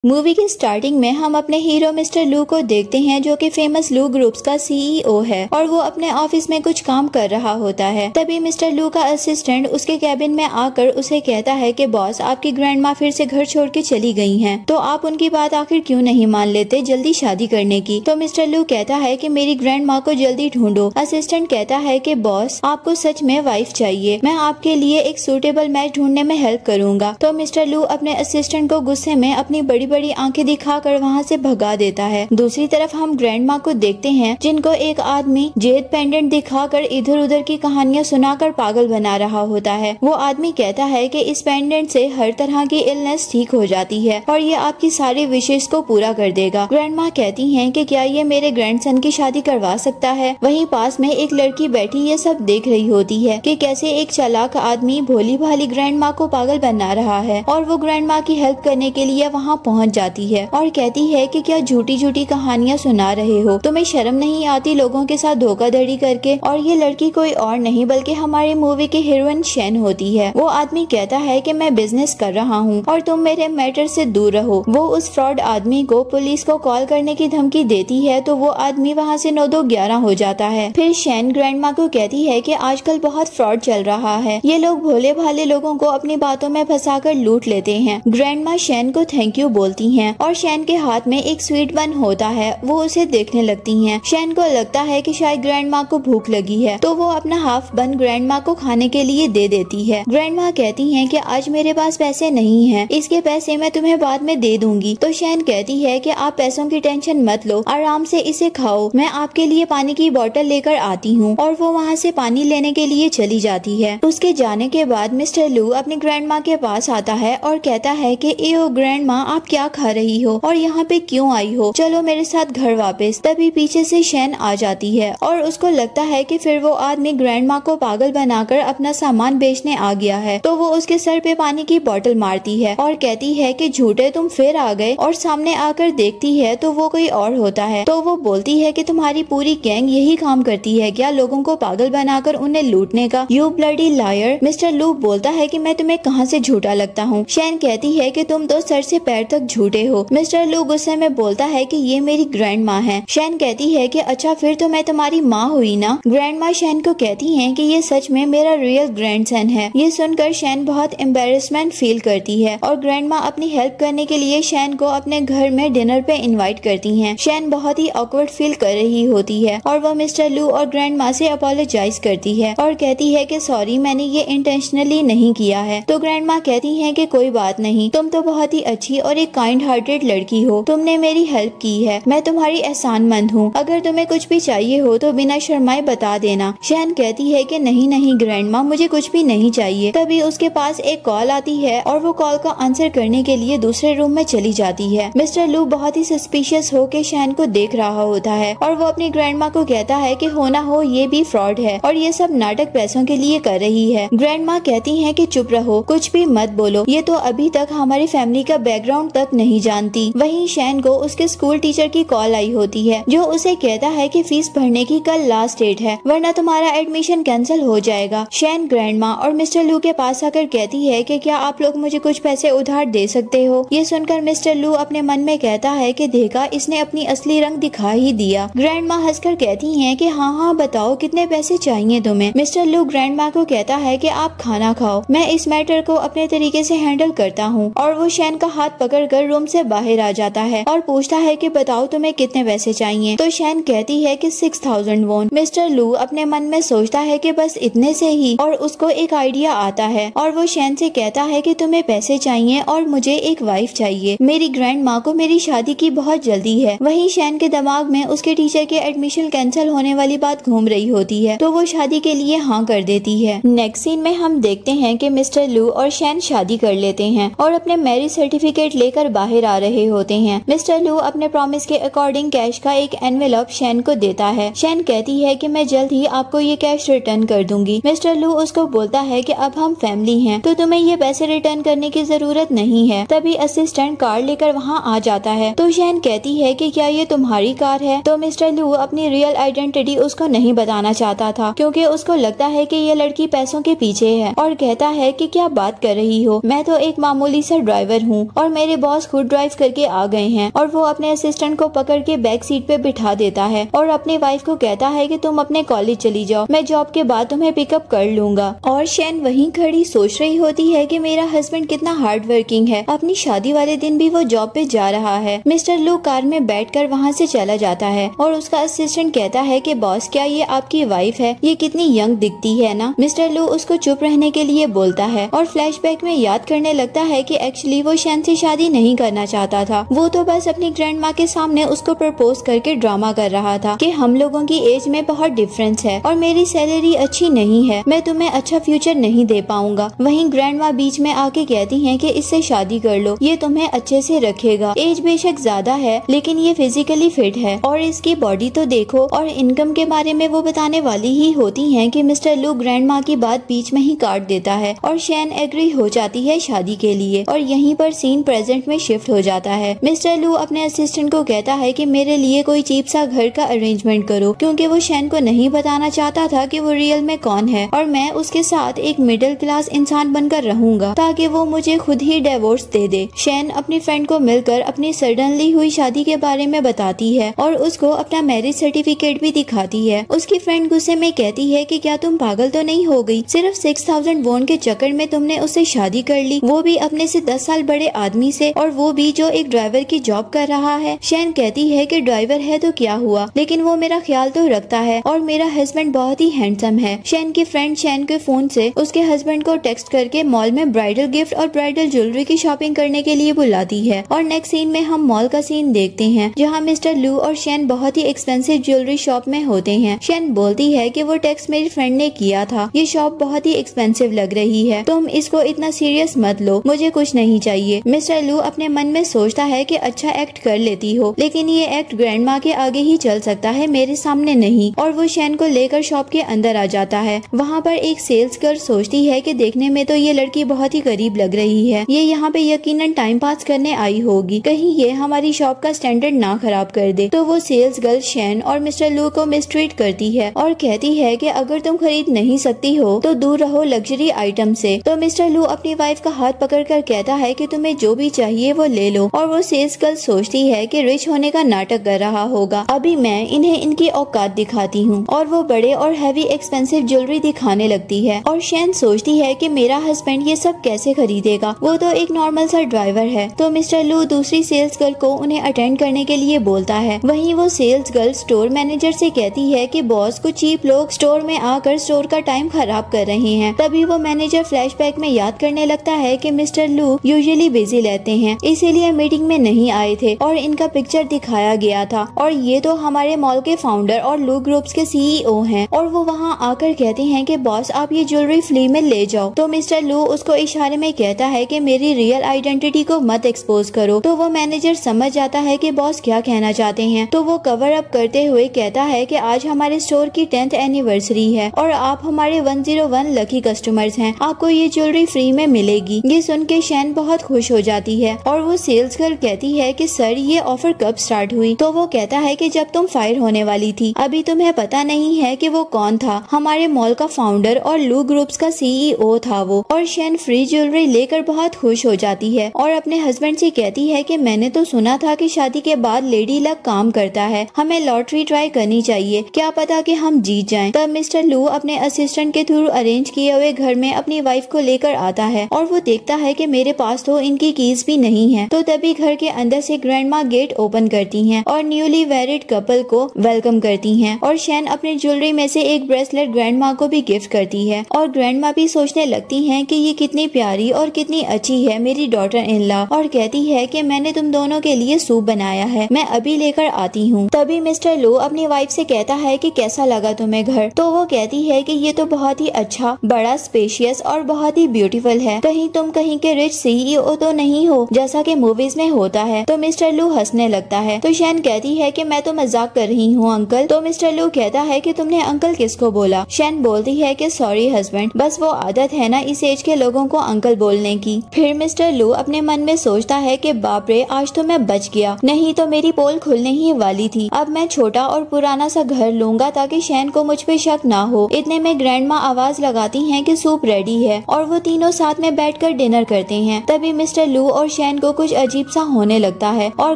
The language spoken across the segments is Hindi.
मूवी के स्टार्टिंग में हम अपने हीरो मिस्टर लू को देखते हैं, जो कि फेमस लू ग्रुप्स का सीईओ है और वो अपने ऑफिस में कुछ काम कर रहा होता है। तभी मिस्टर लू का असिस्टेंट उसके कैबिन में आकर उसे कहता है कि बॉस, आपकी ग्रैंडमा फिर से घर छोड़ के चली गई हैं, तो आप उनकी बात आखिर क्यों नहीं मान लेते जल्दी शादी करने की। तो मिस्टर लू कहता है कि मेरी ग्रैंडमा को जल्दी ढूंढो। असिस्टेंट कहता है कि बॉस, आपको सच में वाइफ चाहिए, मैं आपके लिए एक सूटेबल मैच ढूंढने में हेल्प करूंगा। तो मिस्टर लू अपने असिस्टेंट को गुस्से में अपनी बड़ी बड़ी आंखें दिखाकर वहाँ से भगा देता है। दूसरी तरफ हम ग्रैंडमा को देखते हैं, जिनको एक आदमी जेद पेंडेंट दिखाकर इधर उधर की कहानियां सुनाकर पागल बना रहा होता है। वो आदमी कहता है कि इस पेंडेंट से हर तरह की इलनेस ठीक हो जाती है और ये आपकी सारी विशेष को पूरा कर देगा। ग्रैंडमा कहती हैं कि क्या ये मेरे ग्रैंडसन की शादी करवा सकता है। वहीं पास में एक लड़की बैठी ये सब देख रही होती है कि कैसे एक चालाक आदमी भोली भाली ग्रैंडमा को पागल बना रहा है और वो ग्रैंडमा की हेल्प करने के लिए वहाँ पहुँच जाती है और कहती है कि क्या झूठी झूठी कहानियां सुना रहे हो, तुम्हें शर्म नहीं आती लोगों के साथ धोखाधड़ी करके। और ये लड़की कोई और नहीं बल्कि हमारी मूवी की हीरोइन शैन होती है। वो आदमी कहता है कि मैं बिजनेस कर रहा हूँ और तुम मेरे मैटर से दूर रहो। वो उस फ्रॉड आदमी को पुलिस को कॉल करने की धमकी देती है, तो वो आदमी वहाँ से 9-2-11 हो जाता है। फिर शैन ग्रैंडमा को कहती है कि आजकल बहुत फ्रॉड चल रहा है, ये लोग भोले भाले लोगों को अपनी बातों में फंसाकर लूट लेते हैं। ग्रैंडमा शैन को थैंक यू बोलती हैं और शैन के हाथ में एक स्वीट बन होता है, वो उसे देखने लगती हैं। शैन को लगता है कि शायद ग्रैंडमा को भूख लगी है, तो वो अपना हाफ बन ग्रैंडमा को खाने के लिए दे देती है। ग्रैंडमा कहती हैं कि आज मेरे पास पैसे नहीं हैं, इसके पैसे मैं तुम्हें बाद में दे दूंगी। तो शैन कहती है कि आप पैसों की टेंशन मत लो, आराम से इसे खाओ, मैं आपके लिए पानी की बोतल लेकर आती हूँ। और वो वहाँ से पानी लेने के लिए चली जाती है। उसके जाने के बाद मिस्टर लू अपनी ग्रैंडमा के पास आता है और कहता है कि एओ ग्रैंडमा, आप क्या खा रही हो और यहाँ पे क्यों आई हो, चलो मेरे साथ घर वापस। तभी पीछे से शैन आ जाती है और उसको लगता है कि फिर वो आदमी ग्रैंडमा को पागल बनाकर अपना सामान बेचने आ गया है। तो वो उसके सर पे पानी की बोतल मारती है और कहती है कि झूठे, तुम फिर आ गए। और सामने आकर देखती है तो वो कोई और होता है। तो वो बोलती है कि तुम्हारी पूरी गैंग यही काम करती है क्या, लोगों को पागल बनाकर उन्हें लूटने का। You bloody lawyer. मिस्टर लू बोलता है कि मैं तुम्हें कहाँ से झूठा लगता हूँ। शैन कहती है कि तुम तो सर से पैर तक झूठे हो। मिस्टर लू गुस्से में बोलता है कि ये मेरी ग्रैंड माँ है। शैन कहती है कि अच्छा, फिर तो मैं तुम्हारी माँ हुई ना। ग्रैंड माँ शैन को कहती हैं कि ये सच में मेरा रियल ग्रैंडसन है। ये सुनकर शैन बहुत एम्बेरसमेंट फील करती है और ग्रैंड माँ अपनी हेल्प करने के लिए शैन को अपने घर में डिनर पे इनवाइट करती हैं। शैन बहुत ही ऑकवर्ड फील कर रही होती है और वो मिस्टर लू और ग्रैंड माँ से अपोलोजाइज करती है और कहती है कि सॉरी, मैंने ये इंटेंशनली नहीं किया है। तो ग्रैंड माँ कहती है कि कोई बात नहीं, तुम तो बहुत ही अच्छी और एक काइंड हार्टेड लड़की हो, तुमने मेरी हेल्प की है, मैं तुम्हारी एहसानमंद हूँ। अगर तुम्हें कुछ भी चाहिए हो तो बिना शर्माए बता देना। शैन कहती है कि नहीं नहीं ग्रैंडमा, मुझे कुछ भी नहीं चाहिए। तभी उसके पास एक कॉल आती है और वो कॉल का आंसर करने के लिए दूसरे रूम में चली जाती है। मिस्टर लू बहुत ही सस्पिशियस होकर शैन को देख रहा होता है और वो अपनी ग्रैंडमा को कहता है कि हो ना हो ये भी फ्रॉड है और ये सब नाटक पैसों के लिए कर रही है। ग्रैंडमा कहती है कि चुप रहो, कुछ भी मत बोलो, ये तो अभी तक हमारी फैमिली का बैकग्राउंड तक नहीं जानती। वहीं शैन को उसके स्कूल टीचर की कॉल आई होती है, जो उसे कहता है कि फीस भरने की कल लास्ट डेट है, वरना तुम्हारा एडमिशन कैंसिल हो जाएगा। शैन ग्रैंडमा और मिस्टर लू के पास आकर कहती है कि क्या आप लोग मुझे कुछ पैसे उधार दे सकते हो। ये सुनकर मिस्टर लू अपने मन में कहता है कि देखा, इसने अपनी असली रंग दिखा ही दिया। ग्रैंडमा हंसकर कहती है कि हाँ हाँ बताओ, कितने पैसे चाहिए तुम्हें। मिस्टर लू ग्रैंडमा को कहता है कि आप खाना खाओ, मैं इस मैटर को अपने तरीके से हैंडल करता हूँ। और वो शैन का हाथ पकड़कर रूम से बाहर आ जाता है और पूछता है कि बताओ तुम्हें कितने पैसे चाहिए। तो शैन कहती है कि 6000 वॉन। मिस्टर लू अपने मन में सोचता है कि बस इतने से ही, और उसको एक आइडिया आता है और वो शैन से कहता है कि तुम्हें पैसे चाहिए और मुझे एक वाइफ चाहिए, मेरी ग्रैंड माँ को मेरी शादी की बहुत जल्दी है। वहीं शैन के दिमाग में उसके टीचर के एडमिशन कैंसिल होने वाली बात घूम रही होती है, तो वो शादी के लिए हाँ कर देती है। नेक्स्ट सीन में हम देखते हैं कि मिस्टर लू और शैन शादी कर लेते हैं और अपने मैरिज सर्टिफिकेट लेकर बाहर आ रहे होते हैं। मिस्टर लू अपने प्रॉमिस के अकॉर्डिंग कैश का एक एनवेलप शैन को देता है। शैन कहती है कि मैं जल्द ही आपको ये कैश रिटर्न कर दूंगी। मिस्टर लू उसको बोलता है कि अब हम फैमिली हैं, तो तुम्हें ये पैसे रिटर्न करने की जरूरत नहीं है। तभी असिस्टेंट कार लेकर वहाँ आ जाता है। तो शैन कहती है कि क्या ये तुम्हारी कार है। तो मिस्टर लू अपनी रियल आइडेंटिटी उसको नहीं बताना चाहता था, क्योंकि उसको लगता है कि ये लड़की पैसों के पीछे है और कहता है कि क्या बात कर रही हो, मैं तो एक मामूली सा ड्राइवर हूँ और मेरे बॉस खुद ड्राइव करके आ गए हैं और वो अपने असिस्टेंट को पकड़ के बैक सीट पे बिठा देता है और अपनी वाइफ को कहता है कि तुम अपने कॉलेज चली जाओ, मैं जॉब के बाद तुम्हें पिकअप कर लूंगा। और शैन वहीं खड़ी सोच रही होती है कि मेरा हस्बैंड कितना हार्ड वर्किंग है, अपनी शादी वाले दिन भी वो जॉब पे जा रहा है। मिस्टर लू कार में बैठकर वहाँ से चला जाता है और उसका असिस्टेंट कहता है कि बॉस क्या ये आपकी वाइफ है, ये कितनी यंग दिखती है ना। मिस्टर लू उसको चुप रहने के लिए बोलता है और फ्लैशबैक में याद करने लगता है कि एक्चुअली वो शैन से शादी नहीं करना चाहता था, वो तो बस अपनी ग्रैंड माँ के सामने उसको प्रपोज करके ड्रामा कर रहा था कि हम लोगों की एज में बहुत डिफरेंस है और मेरी सैलरी अच्छी नहीं है, मैं तुम्हें अच्छा फ्यूचर नहीं दे पाऊंगा। वहीं ग्रैंड माँ बीच में आके कहती हैं कि इससे शादी कर लो, ये तुम्हें अच्छे से रखेगा, एज बेशक ज्यादा है लेकिन ये फिजिकली फिट है और इसकी बॉडी तो देखो। और इनकम के बारे में वो बताने वाली ही होती हैं कि मिस्टर लू ग्रैंड माँ की बात बीच में ही काट देता है और शैन एग्री हो जाती है शादी के लिए। और यहीं पर सीन प्रेजेंट में शिफ्ट हो जाता है। मिस्टर लू अपने असिस्टेंट को कहता है कि मेरे लिए कोई चीप सा घर का अरेंजमेंट करो, क्योंकि वो शैन को नहीं बताना चाहता था कि वो रियल में कौन है और मैं उसके साथ एक मिडिल क्लास इंसान बनकर रहूंगा ताकि वो मुझे खुद ही डिवोर्स दे दे। शैन अपनी फ्रेंड को मिलकर अपनी सडनली हुई शादी के बारे में बताती है और उसको अपना मैरिज सर्टिफिकेट भी दिखाती है। उसकी फ्रेंड गुस्से में कहती है कि क्या तुम पागल तो नहीं हो गई, सिर्फ 6000 वॉन के चक्कर में तुमने उससे शादी कर ली, वो भी अपने से 10 साल बड़े आदमी से, और वो भी जो एक ड्राइवर की जॉब कर रहा है। शैन कहती है कि ड्राइवर है तो क्या हुआ, लेकिन वो मेरा ख्याल तो रखता है और मेरा हस्बैंड बहुत ही हैंडसम है। शैन की फ्रेंड शैन के फोन से उसके हस्बैंड को टेक्स्ट करके मॉल में ब्राइडल गिफ्ट और ब्राइडल ज्वेलरी की शॉपिंग करने के लिए बुलाती है। और नेक्स्ट सीन में हम मॉल का सीन देखते हैं जहाँ मिस्टर लू और शैन बहुत ही एक्सपेंसिव ज्वेलरी शॉप में होते हैं। शैन बोलती है कि वो टेक्स्ट मेरी फ्रेंड ने किया था, ये शॉप बहुत ही एक्सपेंसिव लग रही है, तुम इसको इतना सीरियस मत लो, मुझे कुछ नहीं चाहिए। मिस्टर लू अपने मन में सोचता है कि अच्छा एक्ट कर लेती हो, लेकिन ये एक्ट ग्रैंड माँ के आगे ही चल सकता है, मेरे सामने नहीं। और वो शैन को लेकर शॉप के अंदर आ जाता है। वहाँ पर एक सेल्स गर्ल सोचती है कि देखने में तो ये लड़की बहुत ही गरीब लग रही है, ये यहाँ पे यकीनन टाइम पास करने आई होगी, कहीं ये हमारी शॉप का स्टैंडर्ड ना खराब कर दे। तो वो सेल्स गर्ल शैन और मिस्टर लू को मिसट्रीट करती है और कहती है कि अगर तुम खरीद नहीं सकती हो तो दूर रहो लग्जरी आइटम से। तो मिस्टर लू अपनी वाइफ का हाथ पकड़कर कहता है कि तुम्हें जो भी चाहिए वो ले लो। और वो सेल्स गर्ल सोचती है कि रिच होने का नाटक कर रहा होगा, अभी मैं इन्हें इनकी औकात दिखाती हूँ। और वो बड़े और हैवी एक्सपेंसिव ज्वेलरी दिखाने लगती है। और शैन सोचती है कि मेरा हस्बैंड ये सब कैसे खरीदेगा, वो तो एक नॉर्मल सा ड्राइवर है। तो मिस्टर लू दूसरी सेल्स गर्ल को उन्हें अटेंड करने के लिए बोलता है। वहीं वो सेल्स गर्ल स्टोर मैनेजर से कहती है कि बॉस को चीप लोग स्टोर में आकर स्टोर का टाइम खराब कर रहे हैं। तभी वो मैनेजर फ्लैशबैक में याद करने लगता है कि मिस्टर लू यूजुअली बिजी रहते हैं, इसीलिए मीटिंग में नहीं आए थे और इनका पिक्चर दिखाया गया था और ये तो हमारे मॉल के फाउंडर और लू ग्रुप्स के सीईओ हैं। और वो वहाँ आकर कहते हैं कि बॉस आप ये ज्वेलरी फ्री में ले जाओ। तो मिस्टर लू उसको इशारे में कहता है कि मेरी रियल आइडेंटिटी को मत एक्सपोज करो। तो वो मैनेजर समझ जाता है कि बॉस क्या कहना चाहते हैं। तो वो कवर अप करते हुए कहता है कि आज हमारे स्टोर की 10th एनिवर्सरी है और आप हमारे 101 लकी कस्टमर्स हैं, आपको ये ज्वेलरी फ्री में मिलेगी। ये सुन के शैन बहुत खुश हो जाती है और वो सेल्स गर्ल कहती है कि सर ये ऑफर कब स्टार्ट हुई। तो वो कहता है कि जब तुम फायर होने वाली थी, अभी तुम्हें पता नहीं है कि वो कौन था, हमारे मॉल का फाउंडर और लू ग्रुप्स का सीईओ था वो। और शैन फ्री ज्वेलरी लेकर बहुत खुश हो जाती है और अपने हस्बैंड से कहती है कि मैंने तो सुना था कि शादी के बाद लेडी लक काम करता है, हमें लॉटरी ट्राई करनी चाहिए, क्या पता कि हम जीत जाएं। तब मिस्टर लू अपने असिस्टेंट के थ्रू अरेंज किए हुए घर में अपनी वाइफ को लेकर आता है और वो देखता है कि मेरे पास तो इनकी कीज भी नहीं है। तो तभी घर के अंदर से ग्रैंडमा गेट ओपन करती हैं और न्यूली मैरिड कपल को वेलकम करती हैं। और शैन अपनी ज्वेलरी में से एक ब्रेसलेट ग्रैंडमा को भी गिफ्ट करती है और ग्रैंडमा भी सोचने लगती हैं कि ये कितनी प्यारी और कितनी अच्छी है मेरी डॉटर इन लॉ, और कहती है कि मैंने तुम दोनों के लिए सूप बनाया है, मैं अभी लेकर आती हूँ। तभी मिस्टर लू अपनी वाइफ से कहता है कि कैसा लगा तुम्हें घर। तो वो कहती है कि ये तो बहुत ही अच्छा, बड़ा, स्पेशियस और बहुत ही ब्यूटीफुल है, कहीं तुम कहीं के रिच सीईओ तो नहीं हो जैसा कि मूवीज में होता है। तो मिस्टर लू हंसने लगता है। तो शैन कहती है कि मैं तो मजाक कर रही हूँ अंकल। तो मिस्टर लू कहता है कि तुमने अंकल किसको बोला। शैन बोलती है कि सॉरी हस्बैंड, बस वो आदत है ना इस एज के लोगों को अंकल बोलने की। फिर मिस्टर लू अपने मन में सोचता है कि बाप रे आज तो मैं बच गया, नहीं तो मेरी पोल खुलने ही वाली थी। अब मैं छोटा और पुराना सा घर लूंगा ताकि शैन को मुझ पे शक ना हो। इतने में ग्रैंडमा आवाज लगाती हैं कि सूप रेडी है और वो तीनों साथ में बैठकर डिनर करते हैं। तभी मिस्टर लू और शैन को कुछ अजीब सा होने लगता है और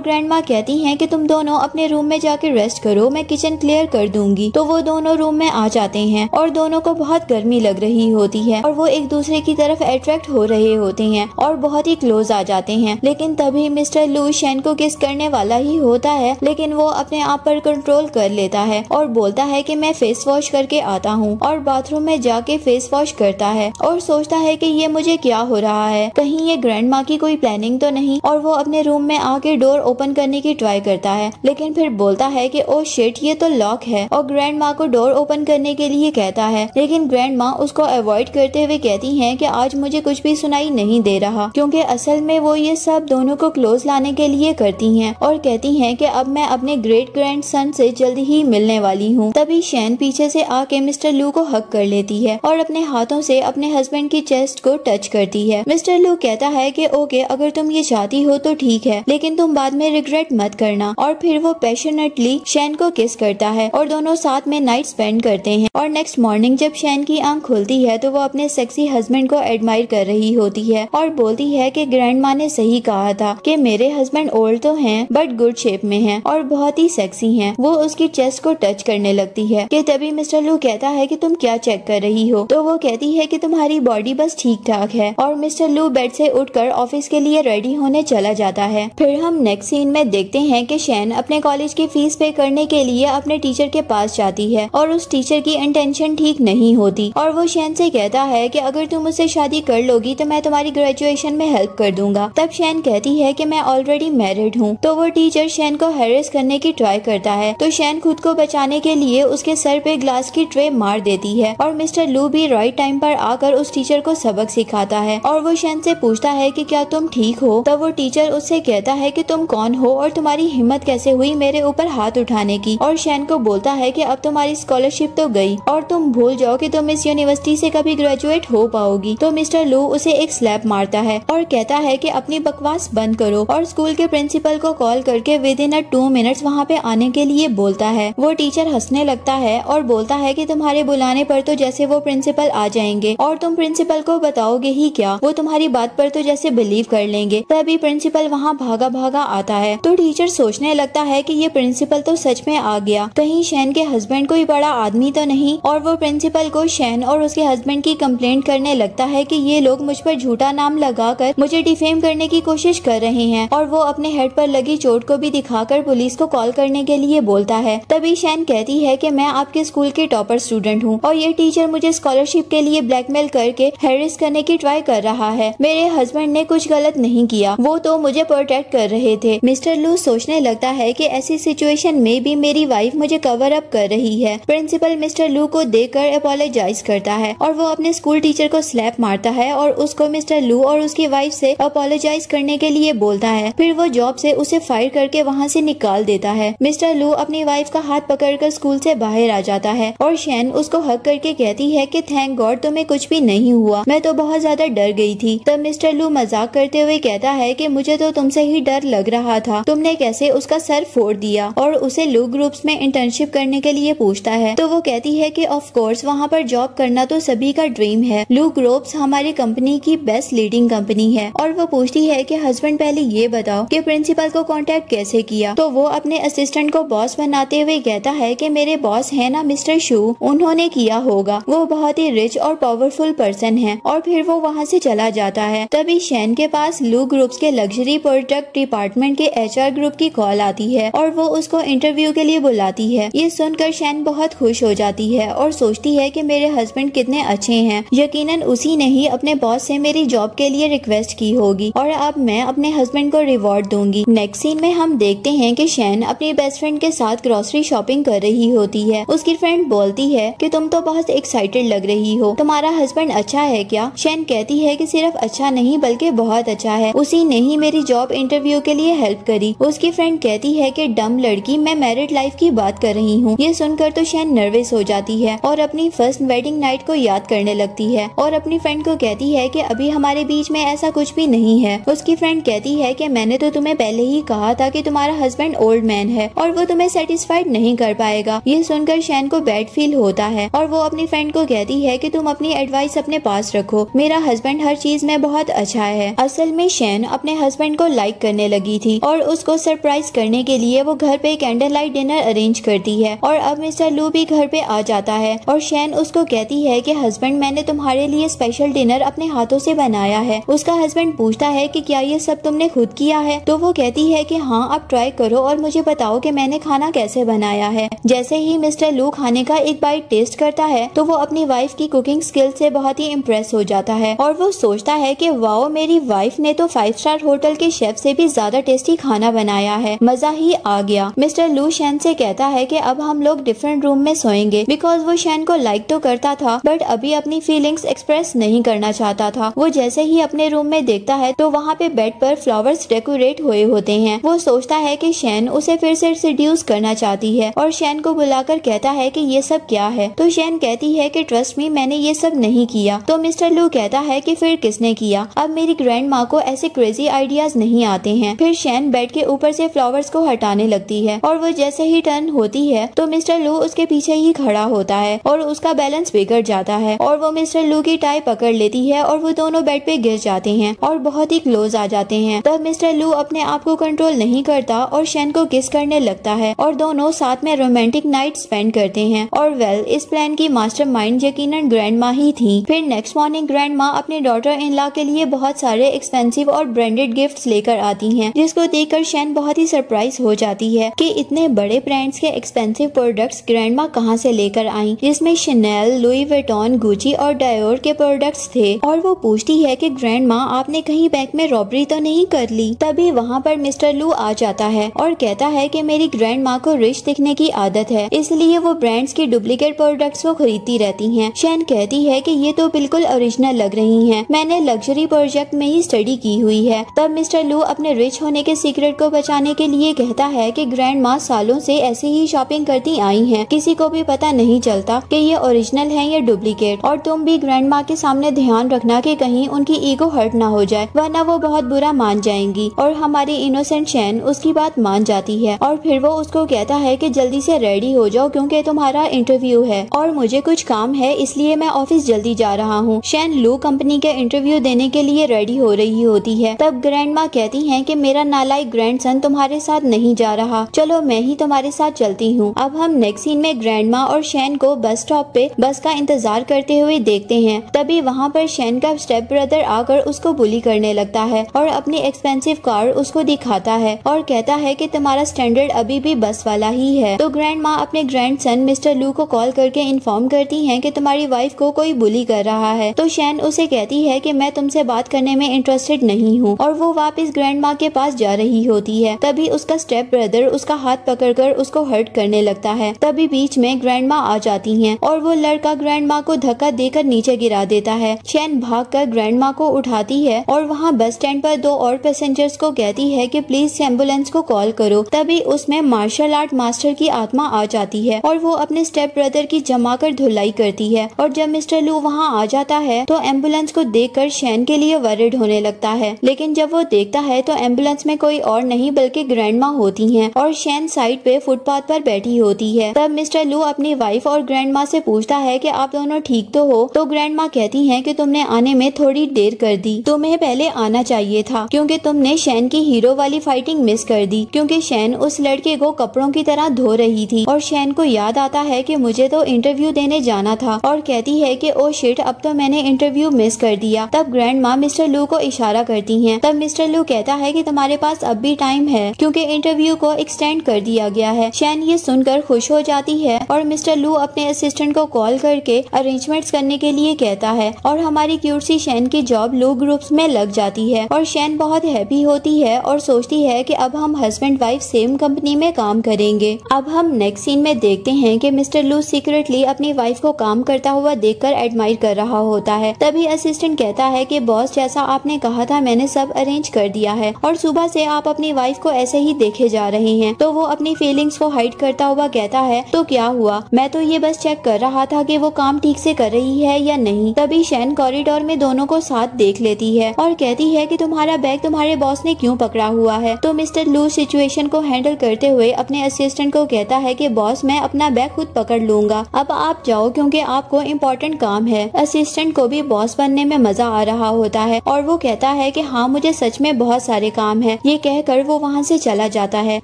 ग्रैंड माँ कहती है कि तुम दोनों अपने रूम में जाके रेस्ट करो, मैं किचन क्लियर कर दूंगी। तो वो दोनों रूम में आ जाते हैं और दोनों को बहुत गर्मी लग रही होती है और वो एक दूसरे की तरफ अट्रैक्ट हो रहे होते हैं और बहुत ही क्लोज आ जाते हैं। लेकिन तभी मिस्टर लू शैन को किस करने वाला ही होता है, लेकिन वो अपने आप पर कंट्रोल कर लेता है और बोलता है कि मैं फेस वॉश करके आता हूँ और बाथरूम में जाके फेस वॉश करता है और सोचता है कि ये मुझे क्या हो रहा है, कहीं ये ग्रैंड माँ की कोई प्लानिंग तो नहीं। और वो अपने रूम में आके डोर ओपन करने की ट्राई करता है, लेकिन फिर बोलता है कि ओ शिट, ये तो लॉक है और ग्रैंड माँ को डोर ओपन करने के लिए कहता है। लेकिन ग्रैंड माँ उसको अवॉइड करते हुए कहती हैं कि आज मुझे कुछ भी सुनाई नहीं दे रहा, क्योंकि असल में वो ये सब दोनों को क्लोज लाने के लिए करती हैं और कहती हैं कि अब मैं अपने ग्रेट ग्रैंड सन से जल्द ही मिलने वाली हूँ। तभी शैन पीछे से आके मिस्टर लू को हक कर लेती है और अपने हाथों से अपने हस्बैंड की चेस्ट को टच करती है। मिस्टर लू कहता है कि ओके, अगर तुम ये चाहती हो तो ठीक है, लेकिन तुम बाद में रिग्रेट मत करना। और फिर वो पैशनेटली शैन को किस करता है और दोनों साथ में नाइट स्पेंड करते हैं। और नेक्स्ट मॉर्निंग जब शैन की आंख खुलती है तो वो अपने सेक्सी हस्बैंड को एडमायर कर रही होती है और बोलती है कि ग्रैंड माँ ने सही कहा था कि मेरे हस्बैंड ओल्ड तो हैं बट गुड शेप में हैं और बहुत ही सेक्सी हैं। वो उसकी चेस्ट को टच करने लगती है कि तभी मिस्टर लू कहता है कि तुम क्या चेक कर रही हो। तो वो कहती है कि तुम्हारी बॉडी बस ठीक ठाक है और मिस्टर लू बेड से उठकर ऑफिस के लिए रेडी होने चला जाता है। फिर हम नेक्स्ट सीन में देखते हैं कि शैन अपने कॉलेज की फीस पे करने के लिए अपने टीचर के पास जाती है और उस टीचर की इंटेंशन ठीक नहीं होती और वो शैन से कहता है कि अगर तुम मुझसे शादी कर लोगी तो मैं तुम्हारी ग्रेजुएशन में हेल्प कर दूंगा। तब शैन कहती है कि मैं ऑलरेडी मैरिड हूँ। तो वो टीचर शैन को हैरेस करने की ट्राई करता है, तो शैन खुद को बचाने के लिए उसके सर पे ग्लास की ट्रे मार देती है और मिस्टर लू भी राइट टाइम पर आकर उस टीचर को सबक सिखाता है और वो शैन से पूछता है कि क्या तुम ठीक हो। तब वो टीचर उससे कहता है कि तुम कौन हो और तुम्हारी हिम्मत कैसे हुई मेरे ऊपर हाथ उठाने की। और शैन को बोलता है कि अब तुम्हारी स्कॉलरशिप तो गई और तुम भूल जाओ कि तुम इस यूनिवर्सिटी से कभी ग्रेजुएट हो पाओगी। तो मिस्टर लू उसे एक स्लैप मारता है और कहता है कि अपनी बकवास बंद करो और स्कूल के प्रिंसिपल को कॉल करके विद इन 2 मिनट्स वहाँ पे आने के लिए बोलता है। वो टीचर हंसने लगता है और बोलता है कि तुम्हारे बुलाने पर तो जैसे वो प्रिंसिपल आ जाएंगे और तुम प्रिंसिपल को बताओगे ही क्या, वो तुम्हारी बात पर तो जैसे बिलीव कर लेंगे। तभी प्रिंसिपल वहाँ भागा भागा आता है तो टीचर सोचने लगता है कि ये प्रिंसिपल तो सच में आ गया, कहीं शैन के हस्बैंड कोई बड़ा आदमी तो नहीं। और वो प्रिंसिपल को शैन और उसके हस्बैंड की कंप्लेंट करने लगता है कि ये लोग मुझ पर झूठा नाम लगाकर मुझे डिफेम करने की कोशिश कर रहे हैं और वो अपने हेड पर लगी चोट को भी दिखाकर पुलिस को कॉल करने के लिए बोलता है। तभी शैन कहती है कि मैं आपके स्कूल की टॉपर स्टूडेंट हूँ और ये टीचर मुझे स्कॉलरशिप के लिए ब्लैकमेल करके हैरेस करने की ट्राई कर रहा है। मेरे हस्बैंड ने कुछ गलत नहीं किया, वो तो मुझे प्रोटेक्ट कर रहे थे। मिस्टर लू सोचने लगता है कि ऐसी सिचुएशन में भी मेरी वाइफ मुझे कवर अप कर रही है। प्रिंसिपल मिस्टर लू को देखकर अपोलोजाइज करता है और वो अपने स्कूल टीचर को स्लैप मारता है और उसको मिस्टर लू और उसकी वाइफ से अपोलोजाइज करने के लिए बोलता है। फिर वो जॉब से उसे फायर करके वहाँ से निकाल देता है। मिस्टर लू अपनी वाइफ का हाथ पकड़कर स्कूल से बाहर आ जाता है और शैन उसको हक करके कहती है कि थैंक गॉड तुम्हें कुछ भी नहीं हुआ, मैं तो बहुत ज्यादा डर गई थी। तब मिस्टर लू मजाक करते हुए कहता है कि मुझे तो तुमसे ही डर लग रहा था, तुमने कैसे उसका सर फोड़ दिया। और उसे लू ग्रुप्स में इंटर्नशिप करने के लिए पूछता है तो वो कहती है कि ऑफ कोर्स वहाँ पर जॉब करना तो सभी का ड्रीम है, लू ग्रुप्स हमारी कंपनी की बेस्ट लीडिंग कंपनी है। और वो पूछती है कि हस्बैंड पहले ये बताओ कि प्रिंसिपल को कांटेक्ट कैसे किया। तो वो अपने असिस्टेंट को बॉस बनाते हुए कहता है कि मेरे बॉस है ना मिस्टर शू, उन्होंने किया होगा, वो बहुत ही रिच और पावरफुल पर्सन है। और फिर वो वहाँ से चला जाता है। तभी शैन के पास लू ग्रुप्स के लग्जरी प्रोडक्ट डिपार्टमेंट के HR ग्रुप की कॉल आती है और वो उसको इंटरव्यू के लिए बुलाती है। ये सुनकर शैन बहुत खुश हो जाती है और सोचती है कि मेरे हस्बैंड कितने अच्छे हैं, यकीनन उसी ने ही अपने बॉस से मेरी जॉब के लिए रिक्वेस्ट की होगी और अब मैं अपने हस्बैंड को रिवॉर्ड दूंगी। नेक्स्ट सीन में हम देखते हैं कि शैन अपनी बेस्ट फ्रेंड के साथ ग्रोसरी शॉपिंग कर रही होती है। उसकी फ्रेंड बोलती है कि तुम तो बहुत एक्साइटेड लग रही हो, तुम्हारा हस्बैंड अच्छा है क्या। शैन कहती है कि सिर्फ अच्छा नहीं बल्कि बहुत अच्छा है, उसी ने ही मेरी जॉब इंटरव्यू के लिए हेल्प करी। उसकी फ्रेंड कहती है कि डम लड़की, मैं मैरिड लाइफ की बात कर रही हूँ। ये सुनकर तो शैन नर्वस हो जाती है और अपनी फर्स्ट वेडिंग नाइट को याद करने लगती है और अपनी फ्रेंड को कहती है कि अभी हमारे बीच में ऐसा कुछ भी नहीं है। उसकी फ्रेंड कहती है कि मैंने तो तुम्हें पहले ही कहा था कि तुम्हारा हस्बैंड ओल्ड मैन है और वो तुम्हें सेटिस्फाइड नहीं कर पाएगा। ये सुनकर शैन को बैड फील होता है और वो अपनी फ्रेंड को कहती है कि तुम अपनी एडवाइस अपने पास रखो, मेरा हस्बैंड हर चीज में बहुत अच्छा है। असल में शैन अपने हस्बैंड को लाइक करने लगी थी और उसको सरप्राइज करने के लिए वो घर पे कैंडल लाइट डिनर अरेंज करती है। और अब मिस्टर लू भी घर पे आ जाता है और शैन उसको कहती है कि हस्बैंड, मैंने तुम्हारे लिए स्पेशल डिनर अपने हाथों से बनाया है। उसका हस्बैंड पूछता है कि क्या ये सब तुमने खुद किया है? तो वो कहती है कि हाँ, आप ट्राई करो और मुझे बताओ कि मैंने खाना कैसे बनाया है। जैसे ही मिस्टर लू खाने का एक बाइट टेस्ट करता है तो वो अपनी वाइफ की कुकिंग स्किल से बहुत ही इम्प्रेस हो जाता है और वो सोचता है कि वाओ, मेरी वाइफ ने तो 5 स्टार होटल के शेफ से भी ज्यादा टेस्टी खाना बनाया है, मजा ही आ गया। मिस्टर लू शैन से कहता है कि अब हम लोग डिफरेंट रूम में सोएंगे, बिकॉज वो शैन को लाइक तो करता था बट अभी अपनी फीलिंग्स एक्सप्रेस नहीं करना चाहता था। वो जैसे ही अपने रूम में देखता है तो वहाँ पे बेड पर फ्लावर्स डेकोरेट हुए होते हैं। वो सोचता है कि शैन उसे फिर से सेड्यूस करना चाहती है और शैन को बुलाकर कहता है कि ये सब क्या है। तो शैन कहती है कि ट्रस्ट मी, मैंने ये सब नहीं किया। तो मिस्टर लू कहता है कि फिर किसने किया? अब मेरी ग्रैंड माँ को ऐसे क्रेजी आइडियाज नहीं आते हैं। फिर शैन बेड के ऊपर से फ्लावर्स को हटाने लगती है और वो जैसे ही टर्न होती है तो मिस्टर लू उसके पीछे ही खड़ा होता है और उसका बैलेंस बिगड़ जाता है और वो मिस्टर लू की टाई पकड़ लेती है और वो दोनों बेड पे गिर जाते हैं और बहुत ही क्लोज आ जाते हैं। तब मिस्टर लू अपने आप को कंट्रोल नहीं करता और शैन को किस करने लगता है और दोनों साथ में रोमांटिक नाइट स्पेंड करते हैं। और वेल, इस प्लान की मास्टरमाइंड यकीनन ग्रैंड माँ ही थी। फिर नेक्स्ट मॉर्निंग ग्रैंड माँ अपने डॉटर इन लॉ के लिए बहुत सारे एक्सपेंसिव और ब्रांडेड गिफ्ट्स लेकर आती हैं, जिसको देखकर शैन बहुत ही सरप्राइज हो जाती है कि इतने बड़े ब्रांड्स के एक्सपेंसिव प्रोडक्ट्स ग्रैंड माँ कहाँ से लेकर आई, जिसमें शनेल, लुई विटॉन, गुची और डायोर के प्रोडक्ट्स थे। और वो पूछती है कि ग्रैंड माँ, आपने कहीं बैंक में रॉबरी तो नहीं कर ली? तभी वहाँ पर मिस्टर लू आ जाता है और कहता है कि मेरी ग्रैंड माँ को रिच दिखने की आदत है, इसलिए वो ब्रांड्स की डुप्लीकेट प्रोडक्ट्स को खरीदती रहती हैं। शैन कहती है कि ये तो बिल्कुल ओरिजिनल लग रही हैं, मैंने लग्जरी प्रोजेक्ट में ही स्टडी की हुई है। तब मिस्टर लू अपने रिच होने के सीक्रेट को बचाने के लिए कहता है कि ग्रैंड माँ सालों से ऐसे ही शॉपिंग करती आई हैं, किसी को भी पता नहीं चलता कि ये ओरिजिनल है या डुप्लीकेट। और तुम भी ग्रैंड माँ के सामने ध्यान रखना कि कहीं उनकी ईगो हर्ट ना हो जाए, वरना वो बहुत बुरा मान जाएंगी। और हमारी इनोसेंट शैन उसकी बात मान जाती है और फिर वो उसको कहता है कि जल्दी से रेडी हो जाओ क्योंकि तुम्हारा इंटरव्यू है और मुझे कुछ काम है, इसलिए मैं ऑफिस जल्दी जा रहा हूँ। शैन लू कंपनी के इंटरव्यू देने के लिए रेडी हो रही होती है। तब ग्रैंड माँ कहती है कि मेरा नालायक ग्रैंडसन तुम्हारे साथ नहीं जा रहा, चलो मैं ही तुम्हारे साथ चलती हूँ। अब हम नेक्स्ट सीन में ग्रैंड माँ और शैन को बस स्टॉप पे बस का इंतजार करते हुए देखते हैं। तभी वहाँ पर शैन का स्टेप ब्रदर आकर उसको बुली करने लगता है और अपनी एक्सपेंसिव कार उसको दिखाता है और कहता है कि तुम्हारा स्टैंडर्ड अभी भी बस वाला ही है। तो ग्रैंड माँ अपने ग्रैंडसन मिस्टर लू को कॉल करके इन्फॉर्म करती हैं कि तुम्हारी वाइफ को कोई बुली कर रहा है। तो शैन उसे कहती है कि मैं तुमसे बात करने में इंटरेस्टेड नहीं हूँ और वो वापस ग्रैंड माँ के पास जा रही होती है। तभी उसका स्टेप ब्रदर उसका हाथ पकड़कर उसको हर्ट करने लगता है। तभी बीच में ग्रैंड माँ आ जाती हैं और वो लड़का ग्रैंड माँ को धक्का देकर नीचे गिरा देता है। शैन भागकर ग्रैंड माँ को उठाती है और वहाँ बस स्टैंड पर 2 और पैसेंजर्स को कहती है कि प्लीज एम्बुलेंस को कॉल करो। तभी उसमें मार्शल आर्ट मास्टर की आत्मा आ जाती है और वो अपने स्टेप ब्रदर की जमाकर धुलाई करती है। और जब मिस्टर लू वहाँ आ जाता है तो एम्बुलेंस को देखकर शैन के लिए वरिड होने लगता है, लेकिन जब वो देखता है तो एम्बुलेंस में कोई और नहीं बल्कि ग्रैंड माँ होती हैं और शैन साइड पे फुटपाथ पर बैठी होती है। तब मिस्टर लू अपनी वाइफ और ग्रैंड माँ से पूछता है कि आप दोनों ठीक तो हो? तो ग्रैंड माँ कहती हैं कि तुमने आने में थोड़ी देर कर दी, तुम्हें पहले आना चाहिए था क्योंकि तुमने शैन की हीरो वाली फाइटिंग मिस कर दी, क्योंकि शैन उस लड़के को कपड़ों की तरह धो रही थी। और शैन को याद आता है कि मुझे तो इंटरव्यू देने जाना था और कहती है कि ओ शिट, अब तो मैंने इंटरव्यू मिस कर दिया। तब ग्रैंड माँ मिस्टर लू को इशारा करती हैं। तब मिस्टर लू कहता है कि तुम्हारे पास अब भी टाइम है क्योंकि इंटरव्यू को एक्सटेंड कर दिया गया है। शैन ये सुनकर खुश हो जाती है और मिस्टर लू अपने असिस्टेंट को कॉल करके अरेंजमेंट्स करने के लिए कहता है और हमारी क्यूट सी शैन की जॉब लू ग्रुप्स में लग जाती है और शैन बहुत हैप्पी होती है और सोचती है कि अब हम हस्बैंड वाइफ सेम कंपनी में काम करेंगे। अब हम नेक्स्ट सीन में देखते हैं कि मिस्टर लू सीक्रेटली अपनी वाइफ को काम करता हुआ देखकर एडमायर कर रहा होता है। तभी असिस्टेंट कहता है कि बॉस, जैसा आपने कहा था मैंने सब अरेंज कर दिया है और सुबह से आप अपनी वाइफ को ऐसे ही देखे जा रहे हैं। तो वो अपनी फीलिंग्स को हाइड करता हुआ कहता है, तो क्या हुआ, मैं तो ये बस चेक कर रहा था कि वो काम ठीक से कर रही है या नहीं। तभी शैन कॉरिडोर में दोनों को साथ देख लेती है और कहती है कि तुम्हारा बैग तुम्हारे बॉस ने क्यों पकड़ा हुआ है। तो मिस्टर लू सिचुएशन को हैंडल करते हुए अपने असिस्टेंट को कहता है कि बॉस, मैं अपना बैग खुद पकड़ लूंगा, अब आप जाओ क्योंकि आपको इम्पोर्टेंट काम है। असिस्टेंट को भी बॉस बनने में मजा आ रहा होता है और वो कहता है कि हाँ मुझे सच में बहुत सारे काम है। ये कहकर वो वहाँ से चला जाता है।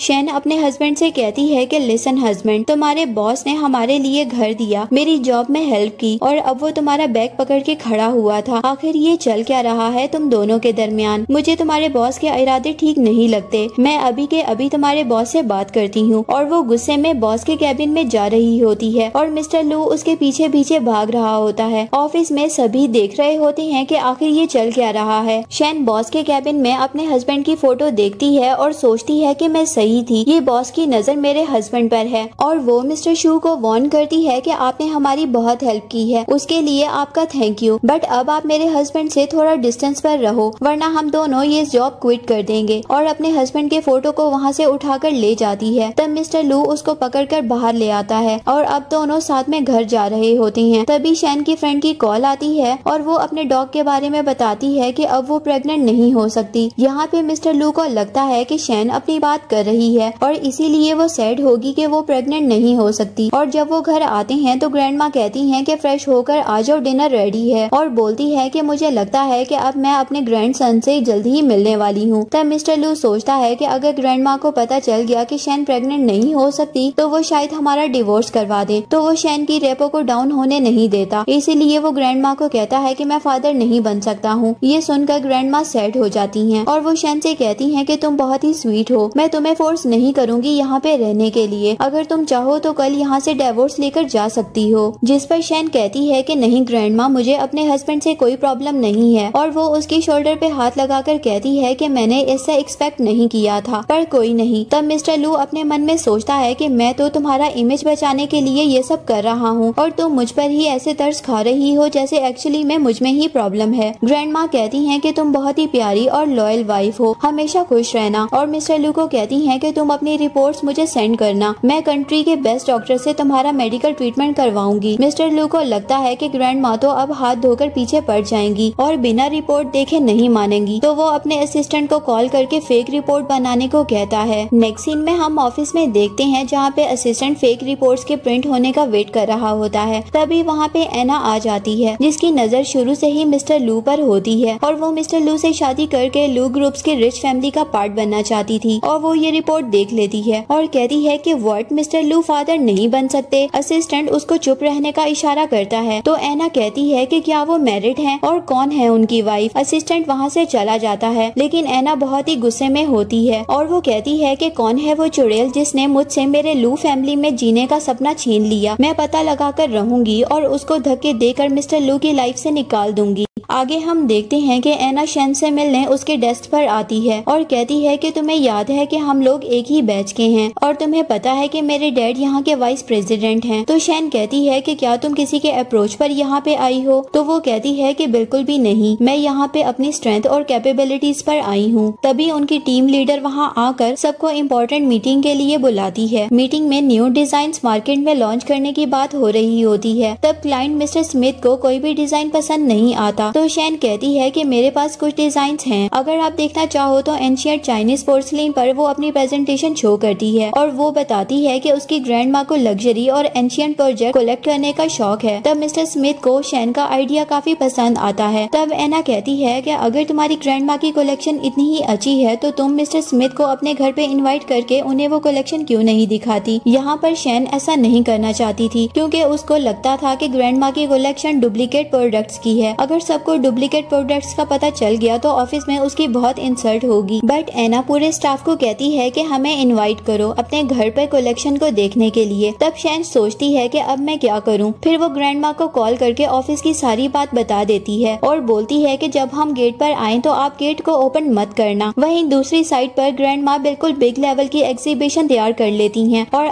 शैन अपने हस्बैंड से कहती है कि लिसन हस्बैंड, तुम्हारे बॉस ने हमारे लिए घर दिया, मेरी जॉब में हेल्प की और अब वो तुम्हारा बैग पकड़ के खड़ा हुआ था। आखिर ये चल क्या रहा है तुम दोनों के दरमियान? मुझे तुम्हारे बॉस के इरादे ठीक नहीं लगते। मैं अभी के अभी तुम्हारे बॉस से बात करती हूँ। और वो गुस्से में बॉस के कैबिन में जा रही होती है और मिस्टर लू उसके पीछे पीछे भाग रहा होता है। ऑफिस में सभी देख रहे होते हैं कि आखिर ये चल क्या रहा है। शैन बॉस के कैबिन में अपने हस्बैंड की फोटो देखती है और सोचती है कि मैं सही थी, ये बॉस की नजर मेरे हस्बैंड पर है। और वो मिस्टर शू को वार्न करती है कि आपने हमारी बहुत हेल्प की है, उसके लिए आपका थैंक यू, बट अब आप मेरे हस्बैंड से थोड़ा डिस्टेंस पर रहो वरना हम दोनों ये जॉब क्विट कर देंगे। और अपने हस्बैंड के फोटो को वहाँ से उठाकर ले जाती है। तब मिस्टर लू उसको पकड़कर बाहर ले आता है और अब दोनों साथ में घर जा रहे होते हैं। तभी शैन की फ्रेंड की कॉल आती है और वो अपने डॉग के बारे में बताती है कि अब वो प्रेग्नेंट नहीं हो सकती। यहाँ पे मिस्टर लू को लगता है कि शैन अपनी बात कर रही है और इसीलिए वो सैड होगी कि वो प्रेग्नेंट नहीं हो सकती। और जब वो घर आते हैं तो ग्रैंड माँ कहती है कि फ्रेश होकर आ जाओ, डिनर रेडी है, और बोलती है कि मुझे लगता है कि अब मैं अपने ग्रैंड सन से जल्दी ही मिलने वाली हूँ। तब मिस्टर लू सोचता है कि अगर ग्रैंड माँ को पता चल गया कि शैन प्रेग्नेंट नहीं हो सकती तो वो शायद हमारा डिवोर्स करवा दे। तो वो शैन की रेपो को डाउन होने नहीं देता, इसीलिए वो ग्रैंड माँ को कहता है कि मैं फादर नहीं बन सकता हूँ। ये सुनकर ग्रैंड माँ सैड हो जाती हैं और वो शैन से कहती हैं कि तुम बहुत ही स्वीट हो, मैं तुम्हें फोर्स नहीं करूंगी यहाँ पे रहने के लिए, अगर तुम चाहो तो कल यहाँ से डिवोर्स लेकर जा सकती हो। जिस पर शैन कहती है कि नहीं ग्रैंड माँ, मुझे अपने हस्बैंड से कोई प्रॉब्लम नहीं है। और वो उसकी शोल्डर पे हाथ लगाकर कहती है कि मैंने ऐसा एक्सपेक्ट नहीं किया था, पर कोई नहीं। तब मिस्टर लू अपने मन में सोचता है कि मैं तो तुम्हारा इमेज बचाने के लिए ये सब कर रहा हूँ और तुम मुझ पर ही ऐसे तरस खा रही हो जैसे एक्चुअली में मुझ में ही प्रॉब्लम है। ग्रैंड माँ कहती हैं कि तुम बहुत ही प्यारी और लॉयल वाइफ हो, हमेशा खुश रहना। और मिस्टर लू को कहती हैं कि तुम अपनी रिपोर्ट्स मुझे सेंड करना, मैं कंट्री के बेस्ट डॉक्टर से तुम्हारा मेडिकल ट्रीटमेंट करवाऊंगी। मिस्टर लू को लगता है कि ग्रैंड माँ तो अब हाथ धोकर पीछे पड़ जाएंगी और बिना रिपोर्ट देखे नहीं मानेंगी। तो वो अपने असिस्टेंट को कॉल करके फेक रिपोर्ट बनाने को कहता है। नेक्स्ट सीन में हम ऑफिस में देखते हैं जहाँ पे असिस्टेंट फेक रिपोर्ट्स के प्रिंट होने का वेट कर रहा होता है। तभी वहाँ पे एना आ जाती है जिसकी नजर शुरू से ही मिस्टर लू पर होती है और वो मिस्टर लू से शादी करके लू ग्रुप्स के रिच फैमिली का पार्ट बनना चाहती थी। और वो ये रिपोर्ट देख लेती है और कहती है कि व्हाट, मिस्टर लू फादर नहीं बन सकते। असिस्टेंट उसको चुप रहने का इशारा करता है तो एना कहती है कि क्या वो मैरिड हैं और कौन है उनकी वाइफ। असिस्टेंट वहाँ से चला जाता है लेकिन एना बहुत ही गुस्से में होती है और वो कहती है कि कौन है वो चुड़ैल जिसने मुझसे मेरे लू फैमिली में जीने का सपना छीन लिया। मैं पता लगा कर रहूंगी और उसको धक्के देकर मिस्टर लू की लाइफ से निकाल दूंगी। आगे हम देखते हैं कि एना शैन से मिलने उसके डेस्क पर आती है और कहती है कि तुम्हें याद है कि हम लोग एक ही बैच के हैं और तुम्हें पता है कि मेरे डैड यहाँ के वाइस प्रेसिडेंट हैं। तो शैन कहती है कि क्या तुम किसी के अप्रोच पर यहाँ पे आई हो? तो वो कहती है कि बिल्कुल भी नहीं, मैं यहाँ पे अपनी स्ट्रेंथ और कैपेबिलिटीज पर आई हूँ। तभी उनकी टीम लीडर वहाँ आकर सबको इम्पोर्टेंट मीटिंग के लिए बुलाती है। मीटिंग में न्यू डिजाइन मार्केट में लॉन्च करने की बात हो रही होती है। तब क्लाइंट मिस्टर स्मिथ को कोई भी डिजाइन पसंद नहीं आता तो शैन कहती है कि मेरे पास कुछ डिजाइन्स हैं, अगर आप देखना चाहो तो एंशिएंट चाइनीज पोर्सलिन पर वो अपनी प्रेजेंटेशन शो करती है और वो बताती है कि उसकी ग्रैंड माँ को लग्जरी और एंशिएंट प्रोजेक्ट कलेक्ट करने का शौक है। तब मिस्टर स्मिथ को शैन का आइडिया काफी पसंद आता है। तब एना कहती है कि अगर तुम्हारी ग्रैंड माँ की कलेक्शन इतनी ही अच्छी है तो तुम मिस्टर स्मिथ को अपने घर पे इनवाइट करके उन्हें वो कलेक्शन क्यों नहीं दिखाती। यहाँ पर शैन ऐसा नहीं करना चाहती थी क्योंकि उसको लगता था कि ग्रैंड माँ की कलेक्शन डुप्लीकेट प्रोडक्ट्स की है। अगर सबको डुप्लीकेट प्रोडक्ट्स का पता चल गया तो ऑफिस में उसकी बहुत इंसल्ट होगी। बट एना पूरे स्टाफ को कहती है कि हमें इनवाइट करो अपने घर पर कलेक्शन को देखने के लिए। तब शैन सोचती है कि अब मैं क्या करूं। फिर वो ग्रैंड माँ को कॉल करके ऑफिस की सारी बात बता देती है और बोलती है कि जब हम गेट पर आए तो आप गेट को ओपन मत करना। वहीं दूसरी साइड पर ग्रैंड माँ बिल्कुल बिग लेवल की एग्जीबिशन तैयार कर लेती हैं और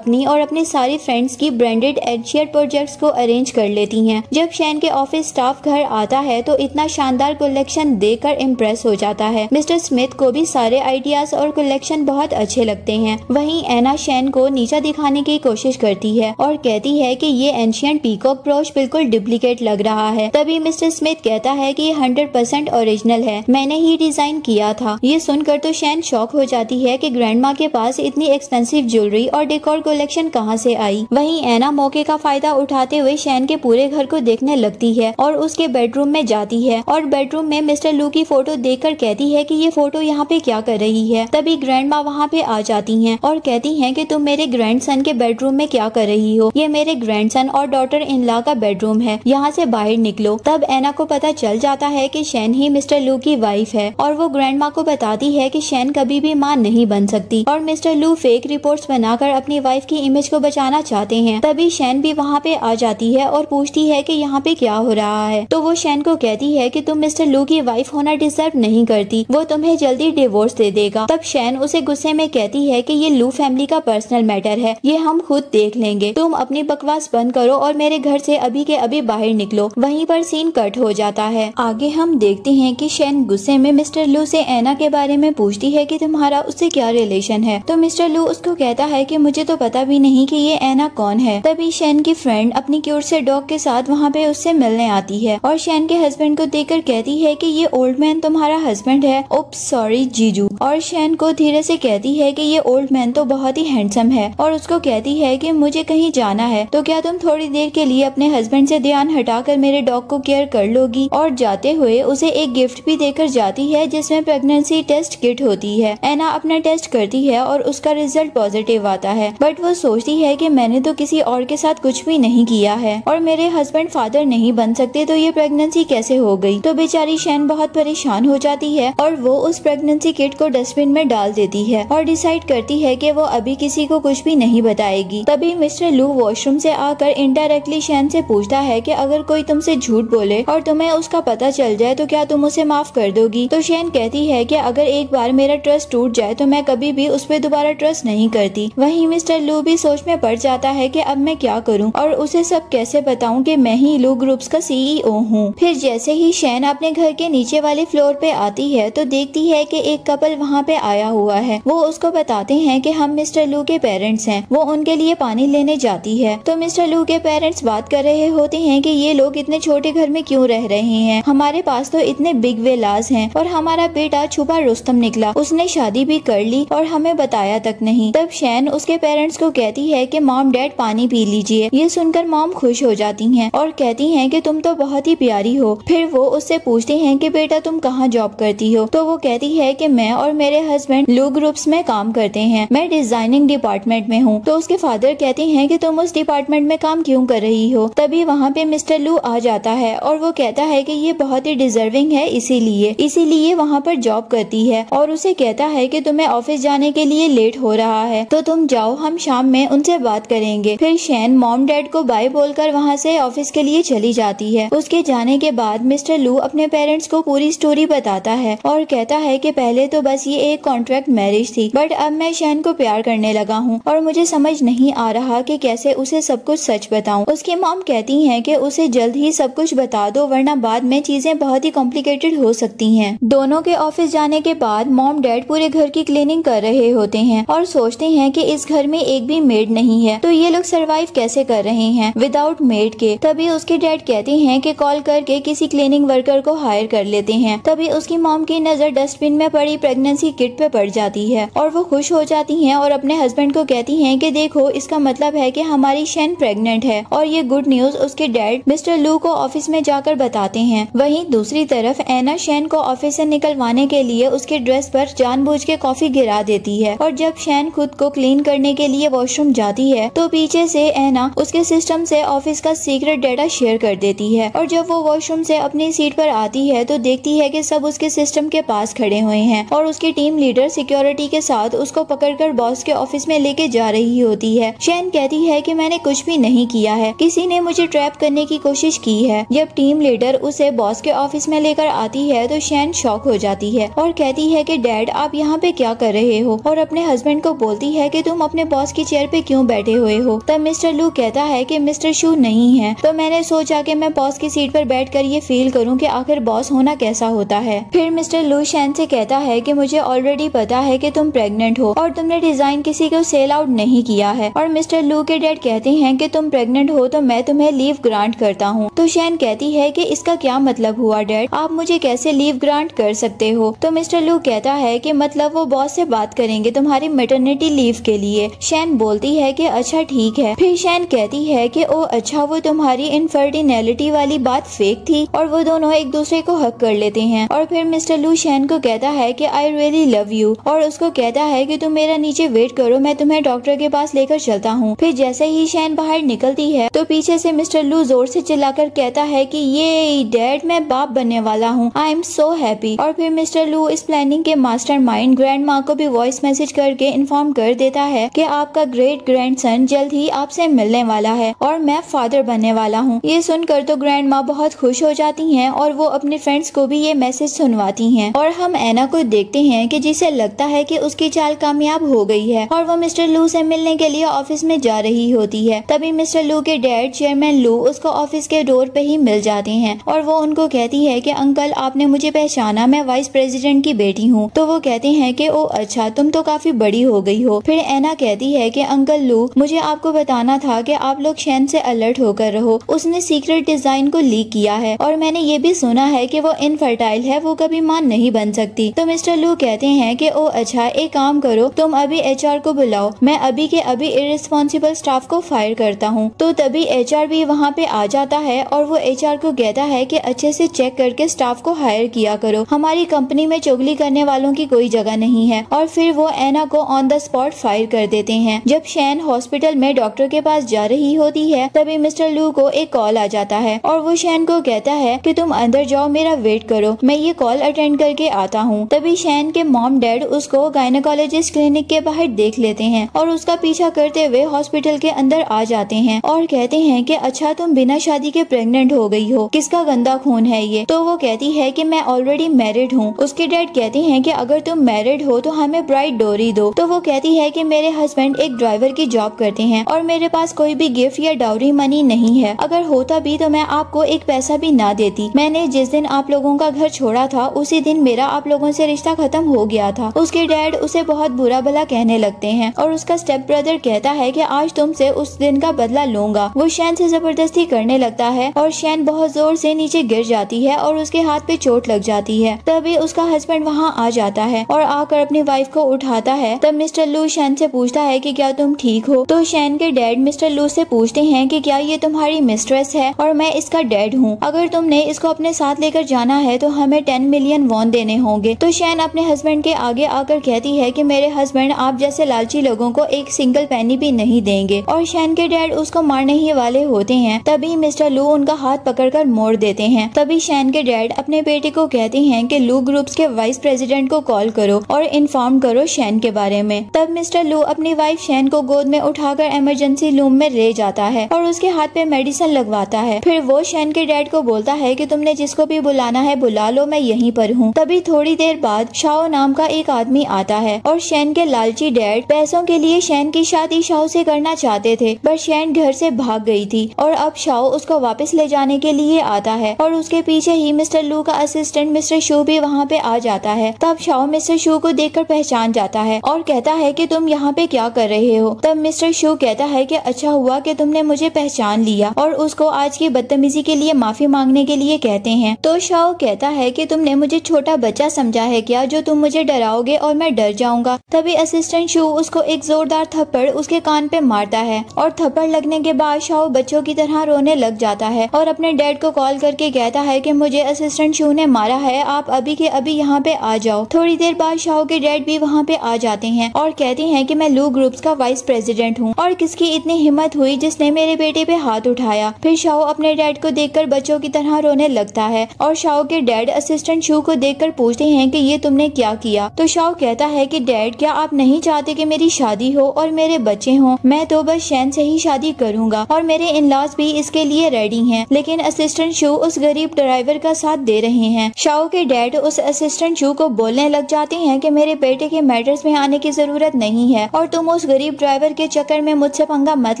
अपने सारे फ्रेंड्स की ब्रांडेड एडशियर प्रोजेक्ट्स को अरेंज कर लेती हैं। जब शैन के ऑफिस स्टाफ घर आता है तो इतना शानदार कलेक्शन देखकर इम्प्रेस हो जाता है। मिस्टर स्मिथ को भी सारे आइडियाज और कलेक्शन बहुत अच्छे लगते हैं। वहीं एना शैन को नीचा दिखाने की कोशिश करती है और कहती है कि ये एंशिएंट पीकॉक ब्रोच बिल्कुल डुप्लीकेट लग रहा है। तभी मिस्टर स्मिथ कहता है कि ये 100% ओरिजिनल है, मैंने ही डिजाइन किया था। ये सुनकर तो शैन शॉक हो जाती है कि ग्रैंडमा के पास इतनी एक्सपेंसिव ज्वेलरी और डेकोर कलेक्शन कहाँ से आई। वहीं एना मौके का फायदा उठाते हुए शैन के पूरे घर को देखने लगती है और उसके बेडरूम में जाती है और बेडरूम में मिस्टर लू की फोटो देखकर कहती है कि ये फोटो यहाँ पे क्या कर रही है। तभी ग्रैंडमा वहाँ पे आ जाती हैं और कहती हैं कि तुम मेरे ग्रैंडसन के बेडरूम में क्या कर रही हो, ये मेरे ग्रैंडसन और डॉटर इन लॉ का बेडरूम है, यहाँ से बाहर निकलो। तब एना को पता चल जाता है कि शैन ही मिस्टर लू की वाइफ है और वो ग्रैंडमा को बताती है कि शैन कभी भी मां नहीं बन सकती और मिस्टर लू फेक रिपोर्ट्स बनाकर अपनी वाइफ की इमेज को बचाना चाहते हैं। तभी शैन भी वहाँ पे आ जाती है और पूछती है कि यहाँ पे क्या हो रहा है। तो वो शैन को कहती है कि तुम मिस्टर लू की वाइफ होना डिजर्व नहीं करती, वो तुम्हें जल्दी डिवोर्स दे देगा। तब शैन उसे गुस्से में कहती है कि ये लू फैमिली का पर्सनल मैटर है, ये हम खुद देख लेंगे, तुम अपनी बकवास बंद करो और मेरे घर से अभी के अभी बाहर निकलो। वहीं पर सीन कट हो जाता है। आगे हम देखते हैं कि शैन गुस्से में मिस्टर लू से एना के बारे में पूछती है कि तुम्हारा उससे क्या रिलेशन है। तो मिस्टर लू उसको कहता है कि मुझे तो पता भी नहीं कि ये एना कौन है। तभी शैन की फ्रेंड अपनी क्यूट से डॉग के साथ वहाँ पे उससे मिलने आती है और शैन के हस्बैंड को देखकर कहती है कि ये ओल्ड मैन तुम्हारा हस्बैंड है। ओप्स सॉरी जीजू। और शैन को धीरे से कहती है कि ये ओल्ड मैन तो बहुत ही हैंडसम है और उसको कहती है कि मुझे कहीं जाना है तो क्या तुम थोड़ी देर के लिए अपने हस्बैंड से ध्यान हटाकर मेरे डॉग को केयर कर लोगी। और जाते हुए उसे एक गिफ्ट भी देकर जाती है जिसमें प्रेगनेंसी टेस्ट किट होती है। एना अपना टेस्ट करती है और उसका रिजल्ट पॉजिटिव आता है, बट वो सोचती है कि मैंने तो किसी और के साथ कुछ भी नहीं किया है और मेरे हस्बैंड फादर नहीं बन सकते, तो ये प्रेगनेंसी कैसे हो गई। तो बेचारी शैन बहुत परेशान हो जाती है और वो उस प्रेगनेंसी किट को डस्टबिन में डाल देती है और डिसाइड करती है कि वो अभी किसी को कुछ भी नहीं बताएगी। तभी मिस्टर लू वॉशरूम से आकर इनडायरेक्टली शैन से पूछता है कि अगर कोई तुमसे झूठ बोले और तुम्हें उसका पता चल जाए तो क्या तुम उसे माफ कर दोगी। तो शैन कहती है कि अगर एक बार मेरा ट्रस्ट टूट जाए तो मैं कभी भी उस पर दोबारा ट्रस्ट नहीं करती। वहीं मिस्टर लू भी सोच में पड़ जाता है कि अब मैं क्या करूं और उसे सब कैसे बताऊं कि मैं ही लू ग्रुप्स का CEO हूं। फिर जैसे ही शैन अपने घर के नीचे वाले फ्लोर पे आती है तो देखती है कि एक कपल वहाँ पे आया हुआ है। वो उसको बताते हैं कि हम मिस्टर लू के पेरेंट्स हैं। वो उनके लिए पानी लेने जाती है तो मिस्टर लू के पेरेंट्स बात कर रहे होते हैं कि ये लोग इतने छोटे घर में क्यों रह रहे हैं, हमारे पास तो इतने बिग विलास हैं और हमारा बेटा छुपा रुस्तम निकला, उसने शादी भी कर ली और हमें बताया तक नहीं। तब शैन उसके पेरेंट्स को कहती है कि मॉम डैड पानी पी लीजिए। ये सुनकर मॉम खुश हो जाती हैं और कहती हैं कि तुम तो बहुत ही प्यारी हो। फिर वो उससे पूछती हैं कि बेटा तुम कहाँ जॉब करती हो। तो वो कहती है कि मैं और मेरे हस्बैंड लू ग्रुप्स में काम करते हैं, मैं डिजाइनिंग डिपार्टमेंट में हूँ। तो उसके फादर कहते हैं कि तुम उस डिपार्टमेंट में काम क्यों कर रही हो। तभी वहाँ पे मिस्टर लू आ जाता है और वो कहता है कि ये बहुत ही डिजर्विंग है, इसीलिए वहाँ पर जॉब करती है और उसे कहता है कि तुम्हें ऑफिस जाने के लिए लेट हो रहा है तो तुम जाओ, हम शाम में उनसे बात करेंगे। फिर शैन मॉम डैड को बाय बोलकर वहाँ से ऑफिस के लिए चली जाती है। उसके जाने के बाद मिस्टर लू अपने पेरेंट्स को पूरी स्टोरी बताता है और कहता है कि पहले तो बस ये एक कॉन्ट्रैक्ट मैरिज थी, बट अब मैं शैन को प्यार करने लगा हूँ और मुझे समझ नहीं आ रहा कि कैसे उसे सब कुछ सच बताऊं। उसकी मॉम कहती हैं कि उसे जल्द ही सब कुछ बता दो वरना बाद में चीजें बहुत ही कॉम्प्लिकेटेड हो सकती हैं। दोनों के ऑफिस जाने के बाद मॉम डैड पूरे घर की क्लीनिंग कर रहे होते हैं और सोचते हैं कि इस घर में एक भी मेड नहीं है तो ये लोग सरवाइव कैसे कर रहे हैं विदाउट मेड के। तभी उसके डैड कहते हैं कि कॉल करके किसी क्लीनिंग वर्कर को हायर कर लेते हैं। तभी उसकी मॉम की नजर डस्टबिन में पड़ी प्रेगनेंसी किट पे पड़ जाती है और वो खुश हो जाती हैं और अपने हस्बैंड को कहती हैं कि देखो इसका मतलब है कि हमारी शैन प्रेग्नेंट है। और ये गुड न्यूज उसके डैड मिस्टर लू को ऑफिस में जाकर बताते हैं। वहीं दूसरी तरफ एना शैन को ऑफिस से निकलवाने के लिए उसके ड्रेस पर जानबूझ के कॉफी गिरा देती है और जब शैन खुद को क्लीन करने के लिए वॉशरूम जाती है तो पीछे से एना उसके सिस्टम से ऑफिस का सीक्रेट डाटा शेयर कर देती है और जब वो वॉशरूम से अपनी सीट पर आती है तो देखती है कि सब उसके सिस्टम के पास खड़े हुए हैं और उसकी टीम लीडर सिक्योरिटी के साथ उसको पकड़कर बॉस के ऑफिस में लेके जा रही होती है। शैन कहती है कि मैंने कुछ भी नहीं किया है, किसी ने मुझे ट्रैप करने की कोशिश की है। जब टीम लीडर उसे बॉस के ऑफिस में लेकर आती है तो शैन शॉक हो जाती है और कहती है कि डैड आप यहाँ पे क्या कर रहे हो और अपने हस्बैंड को बोलती है कि तुम अपने बॉस की चेयर पे क्यों बैठे हुए हो। तब मिस्टर लू कहता है कि मिस्टर शू नहीं है तो मैंने सोचा कि मैं बॉस की सीट पर बैठकर ये फील करूं कि आखिर बॉस होना कैसा होता है। फिर मिस्टर लू शैन से कहता है कि मुझे ऑलरेडी पता है कि तुम प्रेग्नेंट हो और तुमने डिजाइन किसी को सेल आउट नहीं किया है। और मिस्टर लू के डैड कहते हैं कि तुम प्रेग्नेंट हो तो मैं तुम्हें लीव ग्रांट करता हूँ। तो शैन कहती है कि इसका क्या मतलब हुआ डैड, आप मुझे कैसे लीव ग्रांट कर सकते हो। तो मिस्टर लू कहता है कि मतलब वो बॉस से बात करेंगे तुम्हारी मैटरनिटी लीव के लिए। शैन बोलती है कि अच्छा ठीक है। फिर शैन कहती है कि ओ अच्छा वो तुम्हारी इनफर्टिलिटी वाली बात फेक थी थी और वो दोनों एक दूसरे को हक कर लेते हैं। और फिर मिस्टर लू शैन को कहता है कि आई रियली लव यू और उसको कहता है कि तुम मेरा नीचे वेट करो, मैं तुम्हें डॉक्टर के पास लेकर चलता हूँ। फिर जैसे ही शैन बाहर निकलती है तो पीछे से मिस्टर लू जोर से चिल्लाकर कहता है कि ये डैड मैं बाप बनने वाला हूँ, आई एम सो हैप्पी। और फिर मिस्टर लू इस प्लानिंग के मास्टरमाइंड ग्रैंड माँ को भी वॉइस मैसेज करके इन्फॉर्म कर देता है कि आपका ग्रेट ग्रैंडसन जल्द ही आपसे मिलने वाला है और मैं फादर बनने वाला हूँ। ये सुनकर तो ग्रैंड माँ बहुत खुश हो जाती हैं और वो अपने फ्रेंड्स को भी ये मैसेज सुनवाती हैं। और हम एना को देखते हैं कि जिसे लगता है कि उसकी चाल कामयाब हो गई है और वो मिस्टर लू से मिलने के लिए ऑफिस में जा रही होती है। तभी मिस्टर लू के डैड चेयरमैन लू उसको ऑफिस के डोर पे ही मिल जाते हैं और वो उनको कहती है कि अंकल आपने मुझे पहचाना, मैं वाइस प्रेसिडेंट की बेटी हूँ। तो वो कहते हैं कि ओ अच्छा, तुम तो काफी बड़ी हो गई हो। फिर एना कहती है कि अंकल लू मुझे आपको बताना था कि आप लोग शैन से अलर्ट होकर रहो, उसने सीक्रेट डिजाइन को लीक किया है और मैंने ये भी सुना है कि वो इनफर्टाइल है, वो कभी मां नहीं बन सकती। तो मिस्टर लू कहते हैं कि ओ अच्छा, एक काम करो, तुम अभी एचआर को बुलाओ, मैं अभी के अभी इररिस्पॉन्सिबल स्टाफ को फायर करता हूँ। तो तभी एचआर भी वहाँ पे आ जाता है और वो एचआर को कहता है कि अच्छे से चेक करके स्टाफ को हायर किया करो, हमारी कंपनी में चुगली करने वालों की कोई जगह नहीं है। और फिर वो एना को ऑन द स्पॉट फायर कर देते हैं। जब शैन हॉस्पिटल में डॉक्टर के पास जा रही होती है तभी मिस्टर लू को एक कॉल आ जाता है और वो शैन को कहता है कि तुम अंदर जाओ, मेरा वेट करो, मैं ये कॉल अटेंड करके आता हूँ। तभी शैन के मॉम डैड उसको गायनेकोलॉजिस्ट क्लिनिक के बाहर देख लेते हैं और उसका पीछा करते हुए हॉस्पिटल के अंदर आ जाते हैं और कहते हैं कि अच्छा, तुम बिना शादी के प्रेग्नेंट हो गई हो, किसका गंदा खून है ये? तो वो कहती है कि मैं ऑलरेडी मैरिड हूँ। उसके डैड कहते हैं कि अगर तुम मैरिड हो तो हमें ब्राइड डोरी दो। तो वो कहती है कि मेरे हस्बैंड एक ड्राइवर की जॉब करते हैं और मेरे पास कोई भी गिफ्ट या डाउरी मनी नहीं है, अगर होता भी तो मैं आपको एक पैसा भी ना देती। मैंने जिस दिन आप लोगों का घर छोड़ा था उसी दिन मेरा आप लोगों से रिश्ता खत्म हो गया था। उसके डैड उसे बहुत बुरा भला कहने लगते हैं और उसका स्टेप ब्रदर कहता है कि आज तुमसे उस दिन का बदला लूंगा। वो शैन से जबरदस्ती करने लगता है और शैन बहुत जोर से नीचे गिर जाती है और उसके हाथ पे चोट लग जाती है। तभी उसका हस्बैंड वहाँ आ जाता है और आकर अपनी वाइफ को उठाता है। तब मिस्टर लू शैन से पूछता है कि क्या तुम ठीक हो? तो शैन के डैड मिस्टर लू से पूछते हैं कि क्या ये तुम्हारी मिस्ट्रेस है और मैं इसका डैड हूँ, अगर तुमने इसको अपने साथ लेकर जाना है तो हमें 10 मिलियन वॉन देने होंगे। तो शैन अपने हस्बैंड के आगे आकर कहती है कि मेरे हस्बैंड आप जैसे लालची लोगों को एक सिंगल पेनी भी नहीं देंगे और शैन के डैड उसको मारने ही वाले होते हैं। तभी मिस्टर लू उनका हाथ पकड़कर मोड़ देते हैं। तभी शैन के डैड अपने बेटे को कहते हैं कि लू ग्रुप्स के वाइस प्रेसिडेंट को कॉल करो और इन्फॉर्म करो शैन के बारे में। तब मिस्टर लू अपनी वाइफ शैन को गोद में उठाकर इमरजेंसी रूम में ले जाता है और उसके हाथ पे मेडिसिन लगवाता है। फिर वो शैन के डैड को बोलता है कि तुमने जिसको भी बुलाना है बुला लो, मैं यहीं पर हूँ। तभी थोड़ी देर बाद शाओ नाम का एक आदमी आता है और शैन के लालची डैड पैसों के लिए शैन की शादी शाओ से करना चाहते थे, पर शैन घर से भाग गई थी और अब शाओ उसको वापस ले जाने के लिए आता है और उसके पीछे ही मिस्टर लू का असिस्टेंट मिस्टर शू भी वहाँ पे आ जाता है। तब शाओ मिस्टर शू को देखकर पहचान जाता है और कहता है कि तुम यहाँ पे क्या कर रहे हो? तब मिस्टर शू कहता है कि अच्छा हुआ कि तुमने मुझे पहचान लिया और उसको आज की बदतमीजी के लिए माफी मांगने के लिए कहते हैं। तो शाओ कहता है कि तुमने मुझे छोटा बच्चा समझा है क्या, जो तुम मुझे डराओगे और मैं डर जाऊंगा? तभी असिस्टेंट शू उसको एक जोरदार थप्पड़ उसके कान पे मारता है और थप्पड़ लगने के बाद शाओ बच्चों की तरह रोने लग जाता है और अपने डैड को कॉल करके कहता है कि मुझे असिस्टेंट शू ने मारा है, आप अभी के अभी यहाँ पे आ जाओ। थोड़ी देर बाद शाओ के डैड भी वहाँ पे आ जाते हैं और कहते हैं कि मैं लू ग्रुप्स का वाइस प्रेसिडेंट हूँ और किसकी इतनी हिम्मत हुई जिसने मेरे बेटे पे हाथ उठाया। फिर शाओ अपने डैड को देखकर बच्चों की तरह रोने लगता है और शाओ के डैड असिस्टेंट शू को देखकर पूछते हैं कि ये तुमने क्या किया? तो शाओ कहता है कि डैड क्या आप नहीं चाहते कि मेरी शादी हो और मेरे बच्चे हों? मैं तो बस शैन से ही शादी करूंगा और मेरे इन-लॉज भी इसके लिए रेडी हैं। लेकिन असिस्टेंट शू उस गरीब ड्राइवर का साथ दे रहे हैं। शाओ के डैड उस असिस्टेंट शू को बोलने लग जाते हैं कि मेरे बेटे के मैटर्स में आने की जरूरत नहीं है और तुम उस गरीब ड्राइवर के चक्कर में मुझसे पंगा मत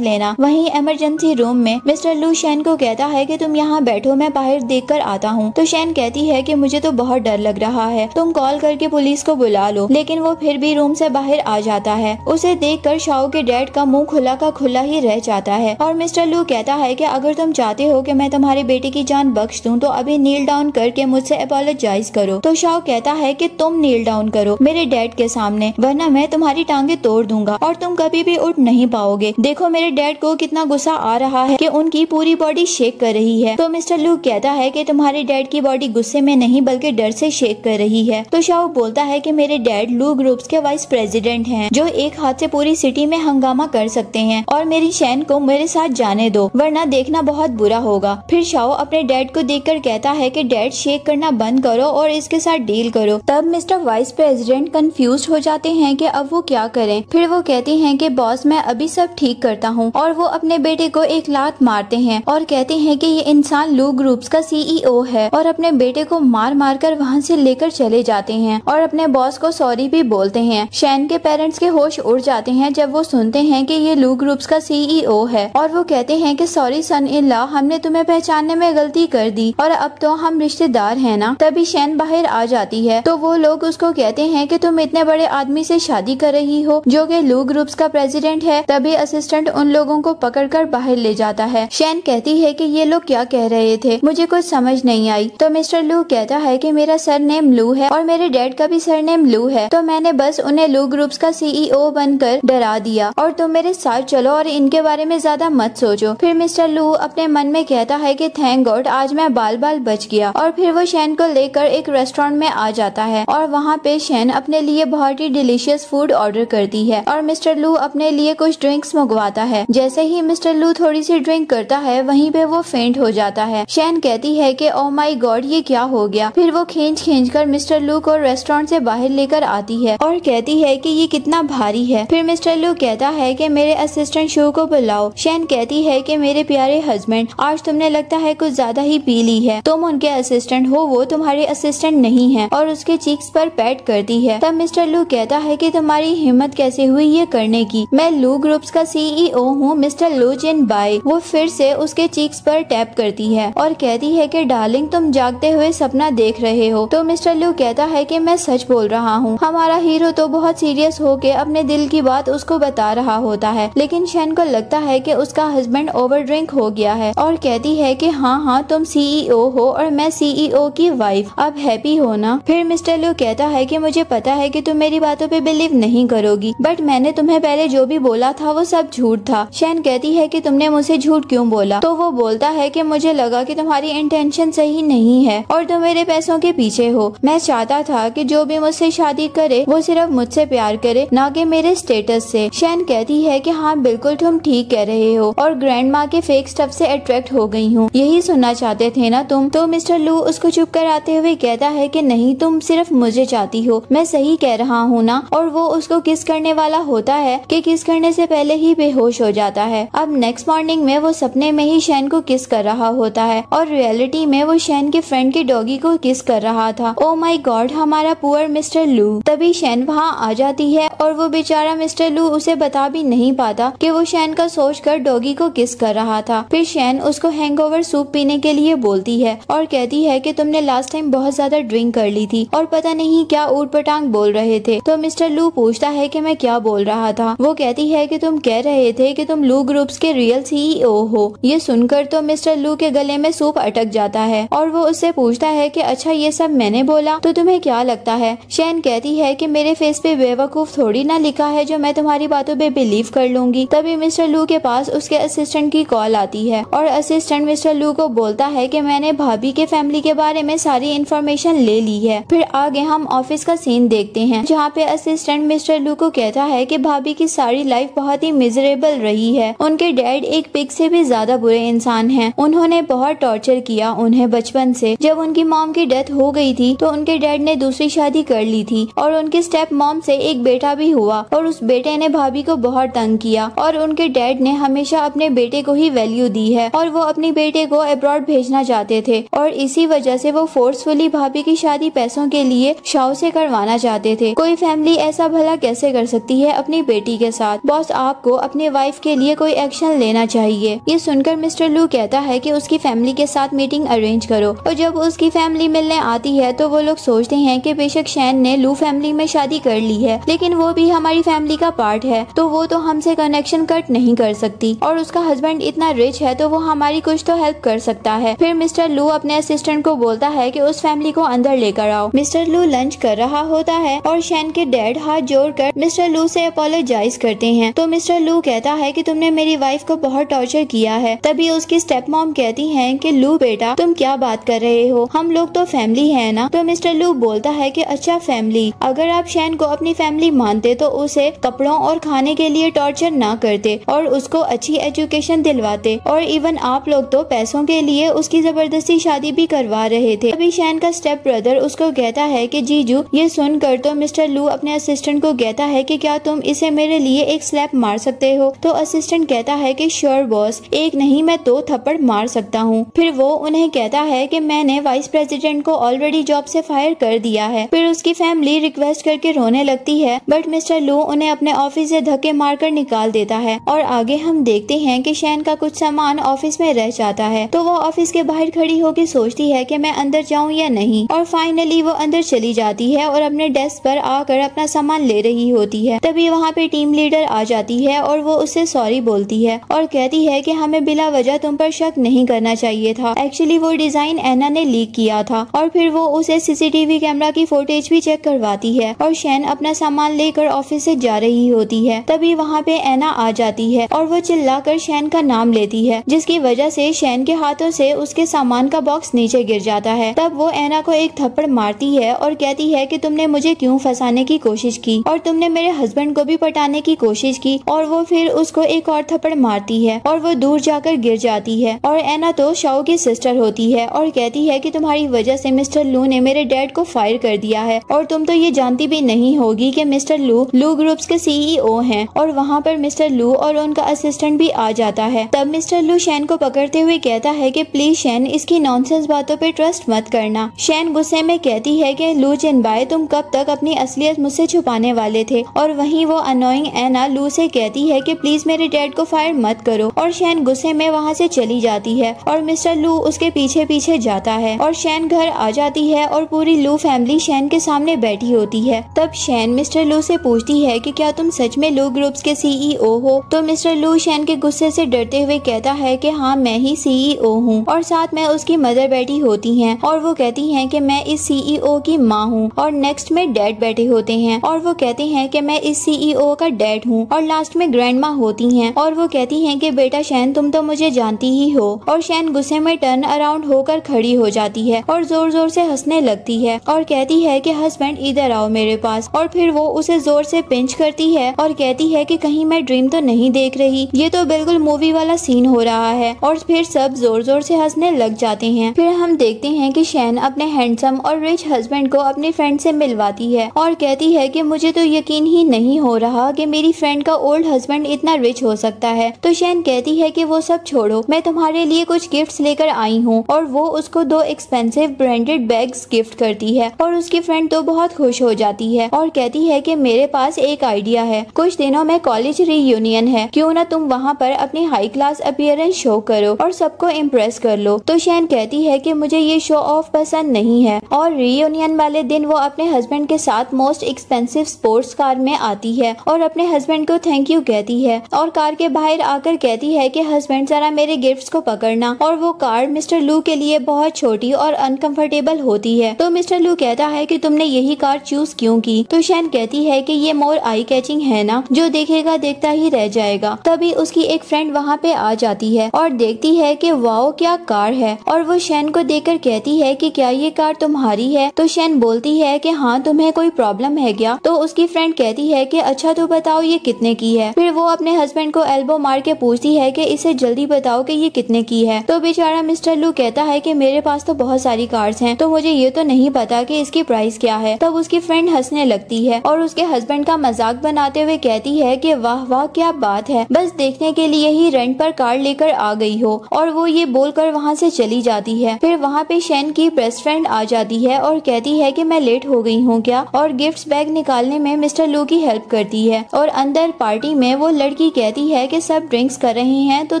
लेना। वहीं इमरजेंसी रूम में मिस्टर लू शैन को कहता है कि तुम यहाँ बैठो, मैं बाहर देख कर आता हूँ। तो शैन कहती है कि मुझे तो बहुत डर लग रहा है, तुम कॉल करके पुलिस को बुला लो। लेकिन वो फिर भी रूम से बाहर आ जाता है। उसे देखकर शाओ के डैड का मुंह खुला का खुला ही रह जाता है और मिस्टर लू कहता है कि अगर तुम चाहते हो कि मैं तुम्हारे बेटे की जान बख्श दूं तो अभी नील डाउन करके मुझसे अपोलोजाइज करो। तो शाओ कहता है कि तुम नील डाउन करो मेरे डैड के सामने, वरना मैं तुम्हारी टांगे तोड़ दूंगा और तुम कभी भी उठ नहीं पाओगे। देखो मेरे डैड को कितना गुस्सा आ रहा है कि उनकी पूरी बॉडी शेक कर रही है। तो मिस्टर लू लू कहता है कि तुम्हारे डैड की बॉडी गुस्से में नहीं बल्कि डर से शेक कर रही है। तो शाओ बोलता है कि मेरे डैड लू ग्रुप्स के वाइस प्रेसिडेंट हैं, जो एक हाथ से पूरी सिटी में हंगामा कर सकते हैं और मेरी शैन को मेरे साथ जाने दो, वरना देखना बहुत बुरा होगा। फिर शाओ अपने डैड को देखकर कहता है कि डैड शेक करना बंद करो और इसके साथ डील करो। तब मिस्टर वाइस प्रेसिडेंट कंफ्यूज हो जाते हैं कि अब वो क्या करें। फिर वो कहते हैं कि बॉस मैं अभी सब ठीक करता हूँ, और वो अपने बेटे को एक लात मारते हैं और कहते हैं कि ये इंसान लू ग्रुप्स का सीईओ है, और अपने बेटे को मार मार कर वहाँ से लेकर चले जाते हैं और अपने बॉस को सॉरी भी बोलते हैं। शैन के पेरेंट्स के होश उड़ जाते हैं जब वो सुनते हैं कि ये लू ग्रुप्स का सीईओ है, और वो कहते हैं कि सॉरी सन इन लॉ, हमने तुम्हें पहचानने में गलती कर दी और अब तो हम रिश्तेदार हैं ना। तभी शैन बाहर आ जाती है तो वो लोग उसको कहते हैं कि तुम इतने बड़े आदमी से शादी कर रही हो जो कि लू ग्रुप्स का प्रेसिडेंट है। तभी असिस्टेंट उन लोगों को पकड़कर बाहर ले जाता है। शैन कहती है कि ये लोग क्या कह रहे थे, मुझे कुछ समझ नहीं आई। तो मिस्टर लू कहता है कि मेरा सरनेम लू है और मेरे डैड का भी सरनेम लू है, तो मैंने बस उन्हें लू ग्रुप्स का सीईओ बनकर डरा दिया और तुम मेरे साथ चलो और इनके बारे में ज्यादा मत सोचो। फिर मिस्टर लू अपने मन में कहता है कि थैंक गॉड आज मैं बाल बाल बच गया, और फिर वो शैन को लेकर एक रेस्टोरेंट में आ जाता है और वहाँ पे शैन अपने लिए बहुत ही डिलीशियस फूड ऑर्डर करती है और मिस्टर लू अपने लिए कुछ ड्रिंक्स मंगवाता है। जैसे ही मिस्टर लू थोड़ी सी ड्रिंक करता है वहीं पे वो फेंट हो जाता है। शैन कहती है कि ओह माय गॉड ये क्या हो गया। फिर वो खींच कर मिस्टर लू को रेस्टोरेंट से बाहर लेकर आती है और कहती है कि ये कितना भारी है। फिर मिस्टर लू कहता है कि मेरे असिस्टेंट शू को बुलाओ। शैन कहती है कि मेरे प्यारे हस्बैंड आज तुमने लगता है कुछ ज्यादा ही पी ली है, तुम उनके असिस्टेंट हो, वो तुम्हारे असिस्टेंट नहीं है, और उसके चीक्स पर पैट करती है। तब मिस्टर लू कहता है कि तुम्हारी हिम्मत कैसे हुई ये करने की, मैं लू ग्रुप्स का सीईओ हूँ मिस्टर लू जिन बाय। वो फिर से उसके चीक्स पर टैप करती है और कहती है कि डार्लिंग तुम जागते हुए सपना देख रहे हो। तो मिस्टर लू कहता है कि मैं सच बोल रहा हूँ। हमारा हीरो तो बहुत सीरियस होके अपने दिल की बात उसको बता रहा होता है, लेकिन शैन को लगता है कि उसका हस्बैंड ओवर ड्रिंक हो गया है और कहती है कि हाँ तुम सीईओ हो और मैं सीईओ की वाइफ, अब हैप्पी हो ना। फिर मिस्टर लू कहता है कि मुझे पता है कि तुम मेरी बातों पे बिलीव नहीं करोगी, बट मैंने तुम्हें पहले जो भी बोला था वो सब झूठ था। शैन कहती है कि तुमने मुझसे झूठ क्यों बोला। तो वो बोलता है कि मुझे लगा कि तुम्हारी इंटेंशन सही नहीं है और तुम मेरे पैसों के पीछे हो। मैं चाहता था कि जो भी मुझसे शादी करे वो सिर्फ मुझसे प्यार करे, ना कि मेरे स्टेटस से। शैन कहती है कि हाँ बिल्कुल तुम ठीक कह रहे हो और ग्रैंड माँ के फेक स्टफ से अट्रैक्ट हो गई हूँ, यही सुनना चाहते थे ना तुम। तो मिस्टर लू उसको चुप कराते हुए कहता है कि नहीं तुम सिर्फ मुझे चाहती हो, मैं सही कह रहा हूँ ना। और वो उसको किस करने वाला होता है कि किस करने से पहले ही बेहोश हो जाता है। अब नेक्स्ट मॉर्निंग में वो सपने में ही शैन को किस कर रहा होता है और रियलिटी में वो शैन के फ्रेंड के डॉगी को किस कर रहा था। ओ माय गॉड हमारा पुअर मिस्टर लू। तभी शैन वहाँ आ जाती है और वो बेचारा मिस्टर लू उसे बता भी नहीं पाता कि वो शैन का सोचकर डॉगी को किस कर रहा था। फिर शैन उसको हैंगओवर सूप पीने के लिए बोलती है और कहती है कि तुमने लास्ट टाइम बहुत ज्यादा ड्रिंक कर ली थी और पता नहीं क्या ऊट पटांग बोल रहे थे। तो मिस्टर लू पूछता है कि मैं क्या बोल रहा था। वो कहती है कि तुम कह रहे थे कि तुम लू ग्रुप्स के रियल सीईओ हो। ये सुनकर तो मिस्टर लू के गले में सूप अटक जाता है और वो उससे पूछता है कि अच्छा ये सब मैंने बोला तो तुम्हें क्या लगता है। शैन कहती है कि मेरे फेस पे बेवकूफ थोड़ी ना लिखा है जो मैं तुम्हारी बातों पे बिलीव कर लूंगी। तभी मिस्टर लू के पास उसके असिस्टेंट की कॉल आती है और असिस्टेंट मिस्टर लू को बोलता है कि मैंने भाभी के फैमिली के बारे में सारी इन्फॉर्मेशन ले ली है। फिर आगे हम ऑफिस का सीन देखते हैं जहाँ पे असिस्टेंट मिस्टर लू को कहता है कि भाभी की सारी लाइफ बहुत ही मिजरेबल रही है। उनके डैड एक पिग से भी ज्यादा बुरे इंसान हैं। उन्होंने बहुत टॉर्चर किया उन्हें बचपन से। जब उनकी मॉम की डेथ हो गई थी तो उनके डैड ने दूसरी शादी कर ली थी और उनके स्टेप मॉम से एक बेटा भी हुआ और उस बेटे ने भाभी को बहुत तंग किया और उनके डैड ने हमेशा अपने बेटे को ही वैल्यू दी है और वो अपने बेटे को अब्रॉड भेजना चाहते थे और इसी वजह से वो फोर्सफुली भाभी की शादी पैसों के लिए शाओ से करवाना चाहते थे। कोई फैमिली ऐसा भला कैसे कर सकती है अपनी बेटी के साथ। बॉस आपको अपने वाइफ के लिए कोई एक्शन लेना चाहिए। ये सुनकर मिस्टर लू कहता है कि उसकी फैमिली के साथ मीटिंग अरेंज करो और जब उसकी फैमिली मिलने आती है तो वो लोग सोचते हैं कि बेशक शैन ने लू फैमिली में शादी कर ली है लेकिन वो भी हमारी फैमिली का पार्ट है तो वो तो हमसे कनेक्शन कट नहीं कर सकती और उसका हस्बैंड इतना रिच है तो वो हमारी कुछ तो हेल्प कर सकता है। फिर मिस्टर लू अपने असिस्टेंट को बोलता है कि उस फैमिली को अंदर लेकर आओ। मिस्टर लू लंच कर रहा होता है और शैन के डैड हाथ जोड़कर मिस्टर लू से अपोलोजाइज करते हैं। तो मिस्टर लू कहता है कि तुमने मेरी वाइफ को बहुत टॉर्चर किया है। तभी उसकी स्टेप मॉम कहती है कि लू बेटा तुम क्या बात कर रहे हो, हम लोग तो फैमिली है ना। तो मिस्टर लू बोलता है कि अच्छा फैमिली, अगर आप शैन को अपनी फैमिली मानते तो उसे कपड़ों और खाने के लिए टॉर्चर ना करते और उसको अच्छी एजुकेशन दिलवाते, और इवन आप लोग तो पैसों के लिए उसकी जबरदस्ती शादी भी करवा रहे थे। अभी शैन का स्टेप ब्रदर उसको कहता है कि जीजू। ये सुनकर तो मिस्टर लू अपने असिस्टेंट को कहता है कि क्या तुम इसे मेरे लिए एक स्लैप मार सकते हो। तो असिस्टेंट कहता है कि श्योर बॉस, एक नहीं मैं 2 थप्पड़ मार सकता हूँ। फिर वो उन्हें कहता है कि मैंने वाइस प्रेसिडेंट को ऑलरेडी जॉब से फायर कर दिया है। फिर उसकी फैमिली रिक्वेस्ट करके रोने लगती है, बट मिस्टर लू उन्हें अपने ऑफिस से धक्के मारकर निकाल देता है। और आगे हम देखते हैं कि शैन का कुछ सामान ऑफिस में रह जाता है, तो वो ऑफिस के बाहर खड़ी होकर सोचती है कि मैं अंदर जाऊं या नहीं, और फाइनली वो अंदर चली जाती है और अपने डेस्क पर आकर अपना सामान ले रही होती है। तभी वहाँ पे टीम लीडर आ जाती है और वो उससे सॉरी बोलती है और कहती है कि हमें बिला वजह तुम पर शक नहीं करना चाहिए था। एक्चुअली वो डिजाइन एना ने लीक किया था। और फिर वो उसे सीसीटीवी कैमरा की फुटेज भी चेक करवाती है और शैन अपना सामान लेकर ऑफिस से जा रही होती है। तभी वहाँ पे एना आ जाती है और वो चिल्लाकर शैन का नाम लेती है, जिसकी वजह से शैन के हाथों से उसके सामान का बॉक्स नीचे गिर जाता है। तब वो एना को एक थप्पड़ मारती है और कहती है कि तुमने मुझे क्यों फंसाने की कोशिश की और तुमने मेरे हस्बैंड को भी पटाने की कोशिश की। और वो फिर उसको एक और थप्पड़ मारती है और वो दूर जाकर गिर जाती है। और एना तो शाओ की सिस्टर होती है और कहती है कि तुम्हारी वजह से मिस्टर लू ने मेरे डैड को फायर कर दिया है, और तुम तो ये जानती भी नहीं होगी कि मिस्टर लू ग्रुप्स के सीईओ हैं। और वहाँ पर मिस्टर लू और उनका असिस्टेंट भी आ जाता है। तब मिस्टर लू शैन को पकड़ते हुए कहता है कि प्लीज शैन, इसकी नॉनसेंस बातों पे ट्रस्ट मत करना। शैन गुस्से में कहती है कि लू चिनबाई, तुम कब तक अपनी असलियत मुझसे छुपाने वाले थे। और वहीं वो अनोइंग एना लू से कहती है कि प्लीज मेरे डैड को फायर मत करो, और शैन गुस्से में वहाँ से चली जाती है और मिस्टर लू उसके पीछे पीछे जाता है। और शैन घर आ जाती है और पूरी लू फैमिली शैन के सामने बैठी होती है। तब शैन मिस्टर लू से पूछती है कि क्या तुम सच में लू ग्रुप्स के सीईओ हो। तो मिस्टर लू शैन के गुस्से से डरते हुए कहता है कि हाँ, मैं ही सीईओ हूँ, और साथ में उसकी मदर बैठी होती हैं और वो कहती हैं कि मैं इस सीईओ की माँ हूँ। और नेक्स्ट में डैड बैठे होते हैं और वो कहते हैं कि मैं इस सीईओ का डैड हूँ। और लास्ट में ग्रैंड माँ होती हैं और वो कहती हैं कि बेटा शैन, तुम तो मुझे जानती ही हो। और शैन गुस्से में टर्न अराउंड होकर खड़ी हो जाती है और जोर जोर से हंसने लगती है और कहती है कि हस्बैंड इधर आओ मेरे पास। और फिर वो उसे जोर से पिंच करती है और कहती है कि कहीं मैं ड्रीम तो नहीं देख रही, ये तो बिल्कुल मूवी वाला सीन हो रहा है। और फिर सब जोर जोर से हंसने लग जाते हैं। फिर हम देखते हैं कि शैन अपने हैंडसम और रिच हस्बैंड को अपने फ्रेंड से मिलवाती है और कहती है कि मुझे तो यकीन ही नहीं हो रहा कि मेरी फ्रेंड का ओल्ड हस्बैंड इतना रिच हो सकता है। तो शैन कहती है कि वो सब छोड़ो, मैं तुम्हारे लिए कुछ गिफ्ट्स लेकर आई हूँ। और वो उसको 2 एक्सपेंसिव ब्रांडेड बैग्स गिफ्ट करती है और उसकी फ्रेंड तो बहुत खुश हो जाती है और कहती है कि मेरे पास एक आइडिया है, कुछ दिनों में कॉलेज रीयूनियन है, क्यों ना तुम वहाँ पर अपनी हाई क्लास अपीयरेंस शो करो और सबको इम्प्रेस कर लो। तो शैन कहती है कि मुझे ये शो ऑफ पसंद नहीं है। और रीयूनियन वाले दिन वो अपने हस्बैंड के साथ मोस्ट एक्सपेंसिव स्पोर्ट्स कार में आती है और अपने हस्बैंड को थैंक यू कहती है और कार के बाहर आकर कहती है कि हस्बैंड जरा मेरे गिफ्ट्स को पकड़ना। और वो कार मिस्टर लू के लिए बहुत छोटी और अनकंफर्टेबल होती है। तो मिस्टर लू कहता है कि तुमने यही कार चूज क्यों की। तो शैन कहती है कि ये मोर आई कैचिंग है ना, जो देखेगा देखता ही रह जाएगा। तभी उसकी एक फ्रेंड वहाँ पे आ जाती है और देखती है कि वाओ क्या कार है, और वो शैन को देखकर कहती है कि क्या ये कार तुम्हारी है। तो शैन बोलती है कि हाँ, तुम्हें कोई प्रॉब्लम है क्या। तो उसकी फ्रेंड कहती है कि अच्छा तो बताओ ये कितने की है। फिर वो अपने हस्बैंड को एल्बो मार के पूछती है कि इसे जल्दी बताओ कि ये कितने की है। तो बेचारा मिस्टर लू कहता है कि मेरे पास तो बहुत सारी कार्स हैं, तो मुझे ये तो नहीं पता कि इसकी प्राइस क्या है। तब उसकी फ्रेंड हंसने लगती है और उसके हस्बैंड का मजाक बनाते हुए कहती है कि वाह वाह क्या बात है, बस देखने के लिए ही रेंट पर कार लेकर आ गई हो। और वो ये बोलकर वहाँ से चली जाती है। फिर वहाँ पे शैन की बेस्ट फ्रेंड आ जाती है और कहती है कि मैं लेट हो गई हूँ क्या, और गिफ्ट्स बैग निकालने में मिस्टर लू की हेल्प करती है। और अंदर पार्टी में वो लड़की कहती है कि सब ड्रिंक्स कर रहे हैं तो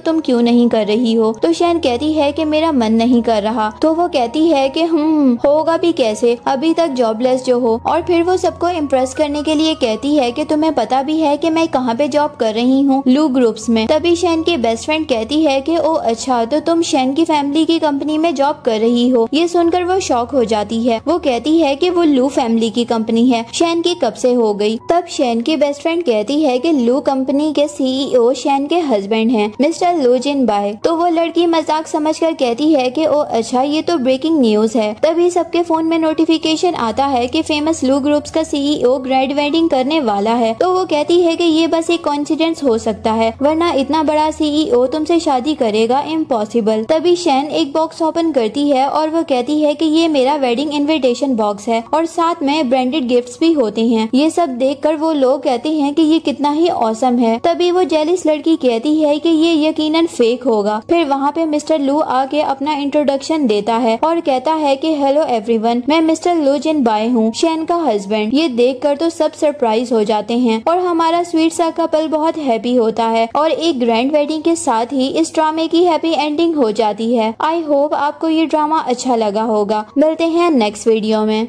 तुम क्यों नहीं कर रही हो। तो शैन कहती है कि मेरा मन नहीं कर रहा। तो वो कहती है कि होगा भी कैसे, अभी तक जॉबलेस जो हो। और फिर वो सबको इम्प्रेस करने के लिए कहती है कि तुम्हें पता भी है कि मैं कहाँ पे जॉब कर रही हूँ, लू ग्रुप्स में। तभी शैन की बेस्ट फ्रेंड कहती है कि ओ अच्छा, तो तुम शैन की फैमिली की कंपनी में जॉब कर रही हो। ये सुनकर वो शॉक हो जाती है। वो कहती है कि वो लू फैमिली की कंपनी है, शैन की कब से हो गई। तब शैन की बेस्ट फ्रेंड कहती है कि लू कंपनी के सीईओ शैन के हस्बैंड हैं, मिस्टर लू जिनबाई। तो वो लड़की मजाक समझकर कहती है कि ओ अच्छा, ये तो ब्रेकिंग न्यूज है। तभी सबके फोन में नोटिफिकेशन आता है कि फेमस लू ग्रुप्स का सीईओ ग्रैंड वेडिंग करने वाला है। तो वो कहती है कि ये बस एक कोइंसिडेंस हो सकता है, वरना इतना बड़ा सीईओ तुमसे शादी करेगा इम्पॉसिबल। तभी शैन एक बॉक्स ओपन करती है और वो कहती है कि ये मेरा वेडिंग इनविटेशन बॉक्स है और साथ में ब्रांडेड गिफ्ट्स भी होते हैं। ये सब देखकर वो लोग कहते हैं कि ये कितना ही ऑसम है। तभी वो जेलिस लड़की कहती है कि ये यकीनन फेक होगा। फिर वहाँ पे मिस्टर लू आके अपना इंट्रोडक्शन देता है और कहता है कि हेलो एवरीवन, मैं मिस्टर लू जिन बाय हूँ, शैन का हस्बैंड। ये देखकर तो सब सरप्राइज हो जाते हैं और हमारा स्वीट सा कपल बहुत हैप्पी होता है और एक ग्रैंड वेडिंग के साथ ही इस ड्रामे की हैप्पी एंडिंग हो जाती है। आई होप आपको ये ड्रामा अच्छा लगा होगा। मिलते हैं नेक्स्ट वीडियो में।